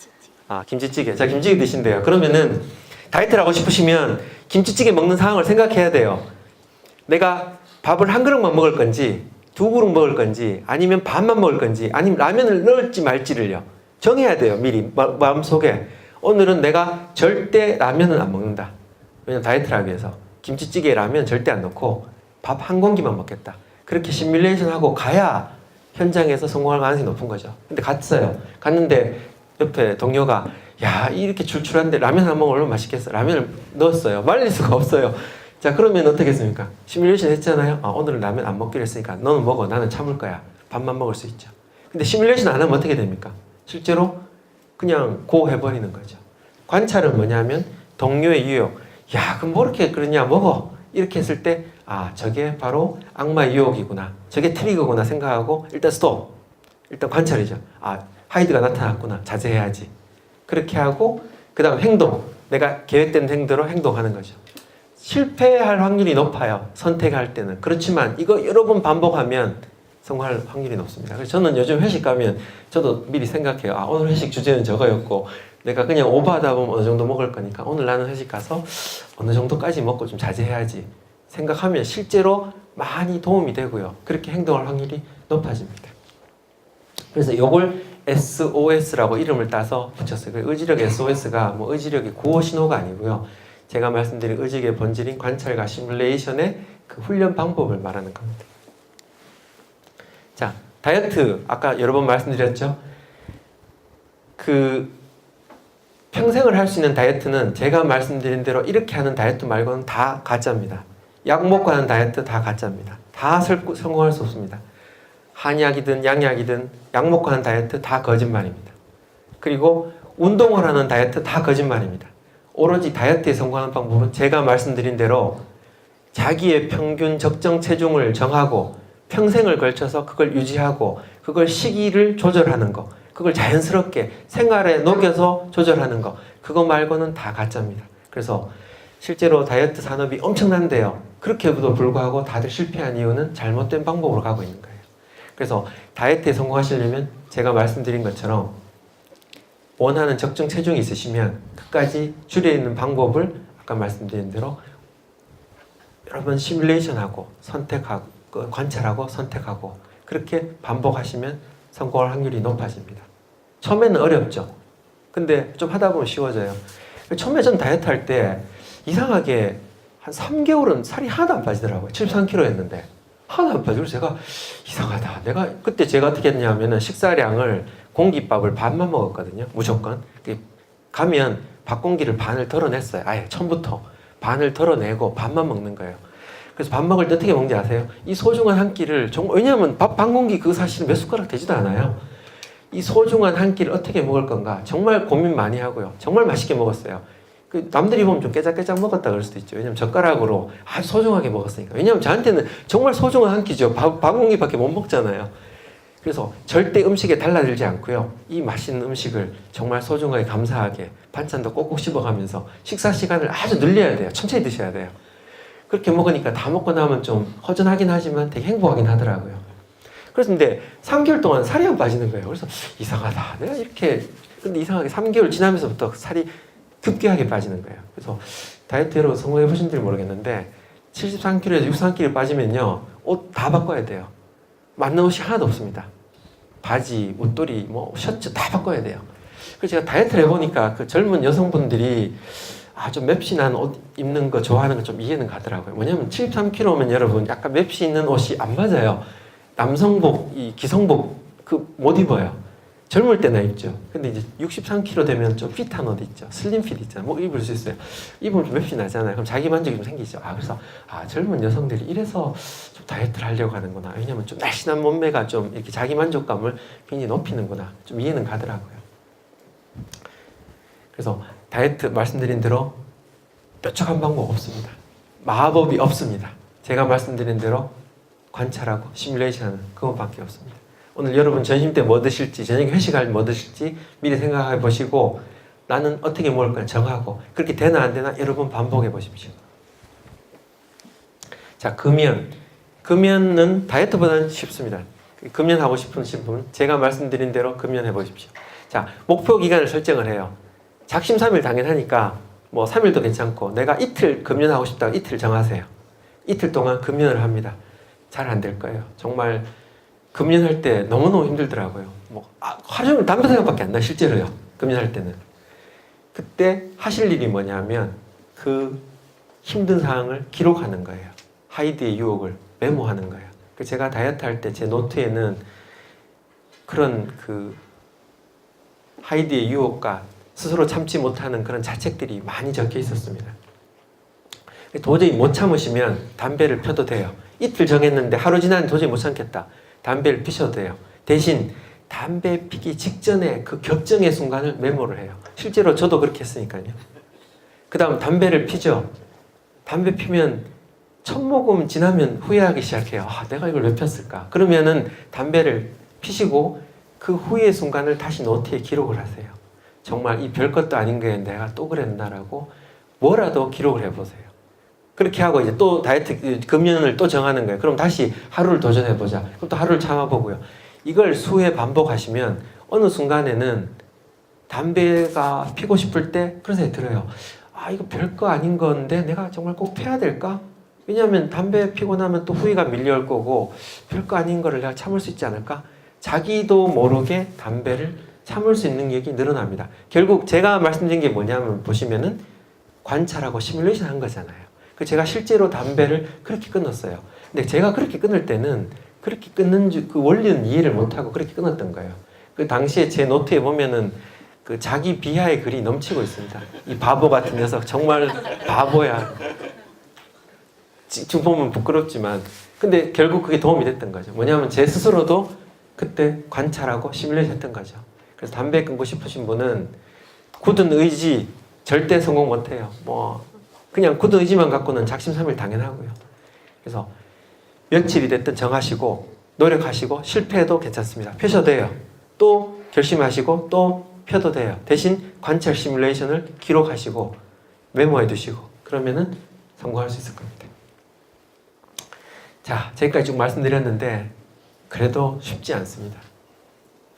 김치찌개. 자, 김치찌개 드신대요. 그러면은 다이어트를 하고 싶으시면 김치찌개 먹는 상황을 생각해야 돼요. 내가 밥을 한 그릇만 먹을 건지, 두 그릇 먹을 건지, 아니면 반만 먹을 건지, 아니면 라면을 넣을지 말지를요. 정해야 돼요, 미리 마음속에. 오늘은 내가 절대 라면은 안 먹는다. 왜냐면 다이어트를 하기 위해서. 김치찌개, 라면 절대 안 넣고 밥 한 공기만 먹겠다. 그렇게 시뮬레이션하고 가야 현장에서 성공할 가능성이 높은 거죠. 근데 갔어요. 갔는데 옆에 동료가 야, 이렇게 출출한데 라면 한 먹으면 얼마나 맛있겠어. 라면을 넣었어요. 말릴 수가 없어요. 자, 그러면 어떻게 했습니까? 시뮬레이션 했잖아요. 아, 오늘은 라면 안 먹기로 했으니까 너는 먹어. 나는 참을 거야. 밥만 먹을 수 있죠. 근데 시뮬레이션 안 하면 어떻게 됩니까? 실제로 그냥 고 해버리는 거죠. 관찰은 뭐냐면 동료의 유혹. 야, 그럼 뭐 이렇게 그러냐, 먹어. 이렇게 했을 때, 아, 저게 바로 악마의 유혹이구나. 저게 트리거구나 생각하고 일단 스톱. 일단 관찰이죠. 아, 하이드가 나타났구나. 자제해야지. 그렇게 하고 그 다음 행동. 내가 계획된 행대로 행동하는 거죠. 실패할 확률이 높아요. 선택할 때는. 그렇지만 이거 여러 번 반복하면 성공할 확률이 높습니다. 그래서 저는 요즘 회식 가면 저도 미리 생각해요. 아, 오늘 회식 주제는 저거였고 내가 그냥 오버하다 보면 어느 정도 먹을 거니까 오늘 나는 회식 가서 어느 정도까지 먹고 좀 자제해야지 생각하면 실제로 많이 도움이 되고요. 그렇게 행동할 확률이 높아집니다. 그래서 이걸 SOS라고 이름을 따서 붙였어요. 의지력 SOS가 뭐 의지력의 구호 신호가 아니고요. 제가 말씀드린 의지력의 본질인 관찰과 시뮬레이션의 그 훈련 방법을 말하는 겁니다. 자, 다이어트 아까 여러 번 말씀드렸죠. 그 평생을 할 수 있는 다이어트는 제가 말씀드린 대로 이렇게 하는 다이어트 말고는 다 가짜입니다. 약 먹고 하는 다이어트 다 가짜입니다. 다 성공할 수 없습니다. 한약이든 양약이든 약 먹고 하는 다이어트 다 거짓말입니다. 그리고 운동을 하는 다이어트 다 거짓말입니다. 오로지 다이어트에 성공하는 방법은 제가 말씀드린 대로 자기의 평균 적정 체중을 정하고 평생을 걸쳐서 그걸 유지하고 그걸 시기를 조절하는 거, 그걸 자연스럽게 생활에 녹여서 조절하는 거, 그거 말고는 다 가짜입니다. 그래서 실제로 다이어트 산업이 엄청난데요. 그렇게도 불구하고 다들 실패한 이유는 잘못된 방법으로 가고 있는 거예요. 그래서 다이어트에 성공하시려면 제가 말씀드린 것처럼 원하는 적정 체중이 있으시면 끝까지 줄이는 방법을 아까 말씀드린 대로 여러 번 시뮬레이션하고 선택하고 관찰하고 선택하고 그렇게 반복하시면 성공할 확률이 높아집니다. 처음에는 어렵죠. 근데 좀 하다 보면 쉬워져요. 처음에 전 다이어트 할 때 이상하게 한 3개월은 살이 하나도 안 빠지더라고요. 73kg였는데 하나도 안 빠지고 제가 이상하다. 내가 그때 제가 어떻게 했냐면은 식사량을 공깃밥을 반만 먹었거든요. 무조건. 가면 밥 공기를 반을 덜어냈어요. 아예 처음부터 반을 덜어내고 반만 먹는 거예요. 그래서 밥 먹을 때 어떻게 먹는지 아세요? 이 소중한 한 끼를 정말 왜냐하면 밥 반 공기 그거 사실 몇 숟가락 되지도 않아요. 이 소중한 한 끼를 어떻게 먹을 건가 정말 고민 많이 하고요. 정말 맛있게 먹었어요. 그 남들이 보면 좀 깨작깨작 먹었다 그럴 수도 있죠. 왜냐면 젓가락으로 아주 소중하게 먹었으니까. 왜냐면 저한테는 정말 소중한 한 끼죠. 밥 공기밖에 못 먹잖아요. 그래서 절대 음식에 달라들지 않고요. 이 맛있는 음식을 정말 소중하게 감사하게 반찬도 꼭꼭 씹어가면서 식사 시간을 아주 늘려야 돼요. 천천히 드셔야 돼요. 그렇게 먹으니까 다 먹고 나면 좀 허전하긴 하지만 되게 행복하긴 하더라고요. 그래서 근데 3개월 동안 살이 안 빠지는 거예요. 그래서 이상하다. 내가 이렇게 근데 이상하게 3개월 지나면서부터 살이 급격하게 빠지는 거예요. 그래서 다이어트로 성공해 보신지 모르겠는데 73kg에서 63kg 빠지면요. 옷 다 바꿔야 돼요. 맞는 옷이 하나도 없습니다. 바지, 옷도리, 뭐 셔츠 다 바꿔야 돼요. 그래서 제가 다이어트를 해보니까 그 젊은 여성분들이 좀 맵신한 옷 입는 거 좋아하는 거 좀 이해는 가더라고요. 뭐냐면 73kg면 여러분 약간 맵시 있는 옷이 안 맞아요. 남성복, 이 기성복 그 못 입어요. 젊을 때나 입죠. 근데 이제 63kg 되면 좀 핏한 옷 있죠. 슬림 핏 있잖아요. 뭐 입을 수 있어요. 입으면 좀 맵시 나잖아요. 그럼 자기 만족이 좀 생기죠. 그래서 젊은 여성들이 이래서 좀 다이어트를 하려고 하는구나. 왜냐면 좀 날씬한 몸매가 좀 이렇게 자기 만족감을 굉장히 높이는구나. 좀 이해는 가더라고요. 그래서 다이어트 말씀드린 대로 뾰족한 방법 없습니다. 마법이 없습니다. 제가 말씀드린 대로 관찰하고 시뮬레이션하는 그것밖에 없습니다. 오늘 여러분 점심 때 뭐 드실지, 저녁에 회식할 때 뭐 드실지 미리 생각해 보시고 나는 어떻게 먹을 거냐 정하고 그렇게 되나 안 되나 여러 번 반복해 보십시오. 자, 금연은 다이어트보다는 쉽습니다. 금연하고 싶으신 분은 제가 말씀드린 대로 금연해 보십시오. 자, 목표 기간을 설정을 해요. 작심삼일 당연하니까 뭐 3일도 괜찮고 내가 이틀 금연하고 싶다고 이틀 정하세요. 이틀 동안 금연을 합니다. 잘 안 될 거예요. 정말 금연할 때 너무너무 힘들더라고요. 하루 종일 담배 생각밖에 안 나요. 실제로요. 금연할 때는. 그때 하실 일이 뭐냐면 그 힘든 상황을 기록하는 거예요. 하이드의 유혹을 메모하는 거예요. 제가 다이어트 할 때 제 노트에는 그런 그 하이드의 유혹과 스스로 참지 못하는 그런 자책들이 많이 적혀 있었습니다. 도저히 못 참으시면 담배를 펴도 돼요. 이틀 정했는데 하루 지나면 도저히 못 참겠다. 담배를 피셔도 돼요. 대신 담배 피기 직전에 그 격정의 순간을 메모를 해요. 실제로 저도 그렇게 했으니까요. 그 다음 담배를 피죠. 담배 피면 첫 모금 지나면 후회하기 시작해요. 아, 내가 이걸 왜 폈을까? 그러면은 담배를 피시고 그 후회의 순간을 다시 노트에 기록을 하세요. 정말 이 별것도 아닌 거에 내가 또 그랬나라고 뭐라도 기록을 해보세요. 그렇게 하고 이제 또 다이어트 금연을 또 정하는 거예요. 그럼 다시 하루를 도전해보자. 그럼 또 하루를 참아보고요. 이걸 수회 반복하시면 어느 순간에는 담배가 피고 싶을 때 그런 생각이 들어요. 아, 이거 별거 아닌 건데 내가 정말 꼭 펴야 될까? 왜냐하면 담배 피고 나면 또 후회가 밀려올 거고 별거 아닌 거를 내가 참을 수 있지 않을까? 자기도 모르게 담배를 참을 수 있는 능력이 늘어납니다. 결국 제가 말씀드린 게 뭐냐면 보시면은 관찰하고 시뮬레이션 한 거잖아요. 제가 실제로 담배를 그렇게 끊었어요. 근데 제가 그렇게 끊을 때는 그렇게 끊는 그 원리는 이해를 못하고 그렇게 끊었던 거예요. 그 당시에 제 노트에 보면은 그 자기 비하의 글이 넘치고 있습니다. 이 바보 같은 녀석 정말 바보야. 지금 보면 부끄럽지만 근데 결국 그게 도움이 됐던 거죠. 뭐냐면 제 스스로도 그때 관찰하고 시뮬레이션 했던 거죠. 그래서 담배 끊고 싶으신 분은 굳은 의지 절대 성공 못해요. 뭐 그냥 굳은 의지만 갖고는 작심삼일 당연하고요. 그래서 며칠이 됐든 정하시고 노력하시고 실패해도 괜찮습니다. 펴셔도 돼요. 또 결심하시고 또 펴도 돼요. 대신 관찰 시뮬레이션을 기록하시고 메모해 두시고 그러면은 성공할 수 있을 겁니다. 자, 지금까지 쭉 말씀드렸는데 그래도 쉽지 않습니다.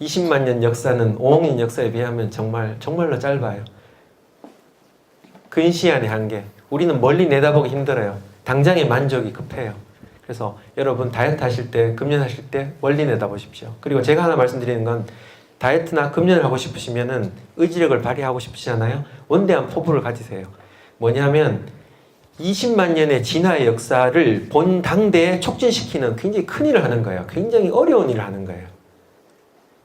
20만 년 역사는 5억 년 역사에 비하면 정말로 짧아요. 근시안의 한계. 우리는 멀리 내다보기 힘들어요. 당장의 만족이 급해요. 그래서 여러분 다이어트 하실 때, 금연하실 때 멀리 내다보십시오. 그리고 제가 하나 말씀드리는 건 다이어트나 금연을 하고 싶으시면은 의지력을 발휘하고 싶으시잖아요. 원대한 포부를 가지세요. 뭐냐면 20만 년의 진화의 역사를 본 당대에 촉진시키는 굉장히 큰 일을 하는 거예요. 굉장히 어려운 일을 하는 거예요.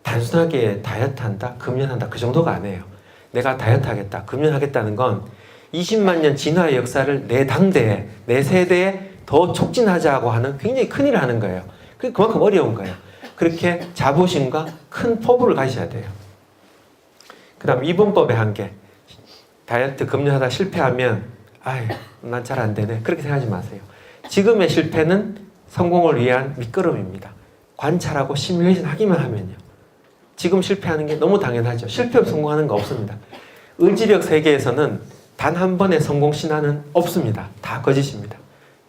단순하게 다이어트 한다, 금연한다 그 정도가 아니에요. 내가 다이어트 하겠다, 금연하겠다는 건 20만 년 진화의 역사를 내 당대에, 내 세대에 더 촉진하자고 하는 굉장히 큰 일을 하는 거예요. 그만큼 어려운 거예요. 그렇게 자부심과 큰 포부를 가지셔야 돼요. 그 다음 이분법의 한계. 다이어트 금연하다 실패하면 아유, 난 잘 안 되네. 그렇게 생각하지 마세요. 지금의 실패는 성공을 위한 밑거름입니다. 관찰하고 시뮬레이션 하기만 하면요. 지금 실패하는 게 너무 당연하죠. 실패 없이 성공하는 거 없습니다. 의지력 세계에서는 단 한 번의 성공 신화는 없습니다. 다 거짓입니다.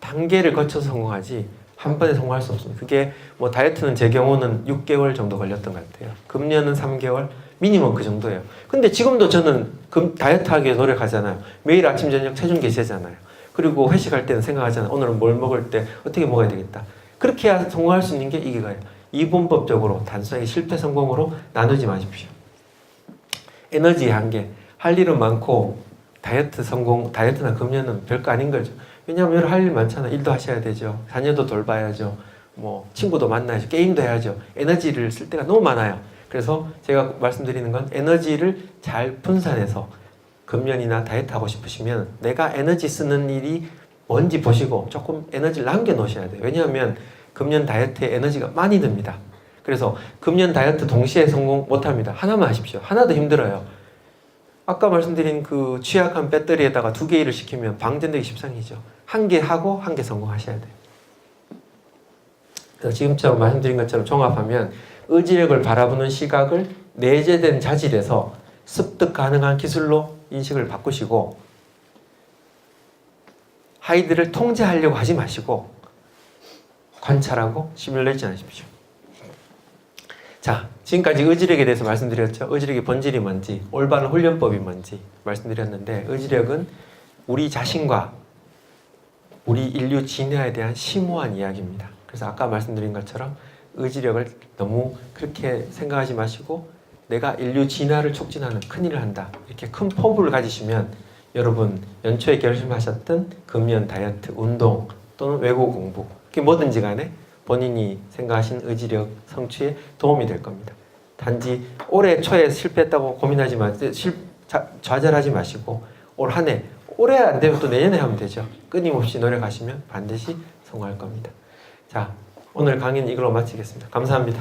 단계를 거쳐서 성공하지 한 번에 성공할 수 없습니다. 그게 뭐 다이어트는 제 경우는 6개월 정도 걸렸던 것 같아요. 금연은 3개월, 미니멈 그 정도예요. 근데 지금도 저는 다이어트 하기 위해 노력하잖아요. 매일 아침 저녁 체중 계세잖아요. 그리고 회식할 때는 생각하잖아요. 오늘은 뭘 먹을 때 어떻게 먹어야 되겠다. 그렇게 해야 성공할 수 있는 게 이거예요. 이분법적으로 단순하게 실패 성공으로 나누지 마십시오. 에너지의 한계. 할 일은 많고 다이어트 성공, 다이어트나 금연은 별거 아닌 거죠. 왜냐하면 여러 할 일 많잖아요. 일도 하셔야 되죠. 자녀도 돌봐야죠. 뭐 친구도 만나야죠. 게임도 해야죠. 에너지를 쓸 때가 너무 많아요. 그래서 제가 말씀드리는 건 에너지를 잘 분산해서 금연이나 다이어트 하고 싶으시면 내가 에너지 쓰는 일이 뭔지 보시고 조금 에너지를 남겨 놓으셔야 돼요. 왜냐하면 금연 다이어트에 에너지가 많이 듭니다. 그래서 금연 다이어트 동시에 성공 못합니다. 하나만 하십시오. 하나도 힘들어요. 아까 말씀드린 그 취약한 배터리에다가 2개 일을 시키면 방전되기 십상이죠. 1개 하고 1개 성공하셔야 돼요. 그래서 지금처럼 말씀드린 것처럼 종합하면 의지력을 바라보는 시각을 내재된 자질에서 습득 가능한 기술로 인식을 바꾸시고 아이들을 통제하려고 하지 마시고 관찰하고 시뮬레이션 하십시오. 자, 지금까지 의지력에 대해서 말씀드렸죠. 의지력의 본질이 뭔지, 올바른 훈련법이 뭔지 말씀드렸는데 의지력은 우리 자신과 우리 인류 진화에 대한 심오한 이야기입니다. 그래서 아까 말씀드린 것처럼 의지력을 너무 그렇게 생각하지 마시고 내가 인류 진화를 촉진하는 큰일을 한다. 이렇게 큰 포부를 가지시면 여러분 연초에 결심하셨던 금연, 다이어트, 운동 또는 외국 공부 그게 뭐든지 간에 본인이 생각하신 의지력 성취에 도움이 될 겁니다. 단지 올해 초에 실패했다고 고민하지 마세요. 좌절하지 마시고 올 한 해 올해 안 되면 또 내년에 하면 되죠. 끊임없이 노력하시면 반드시 성공할 겁니다. 자, 오늘 강의는 이걸로 마치겠습니다. 감사합니다.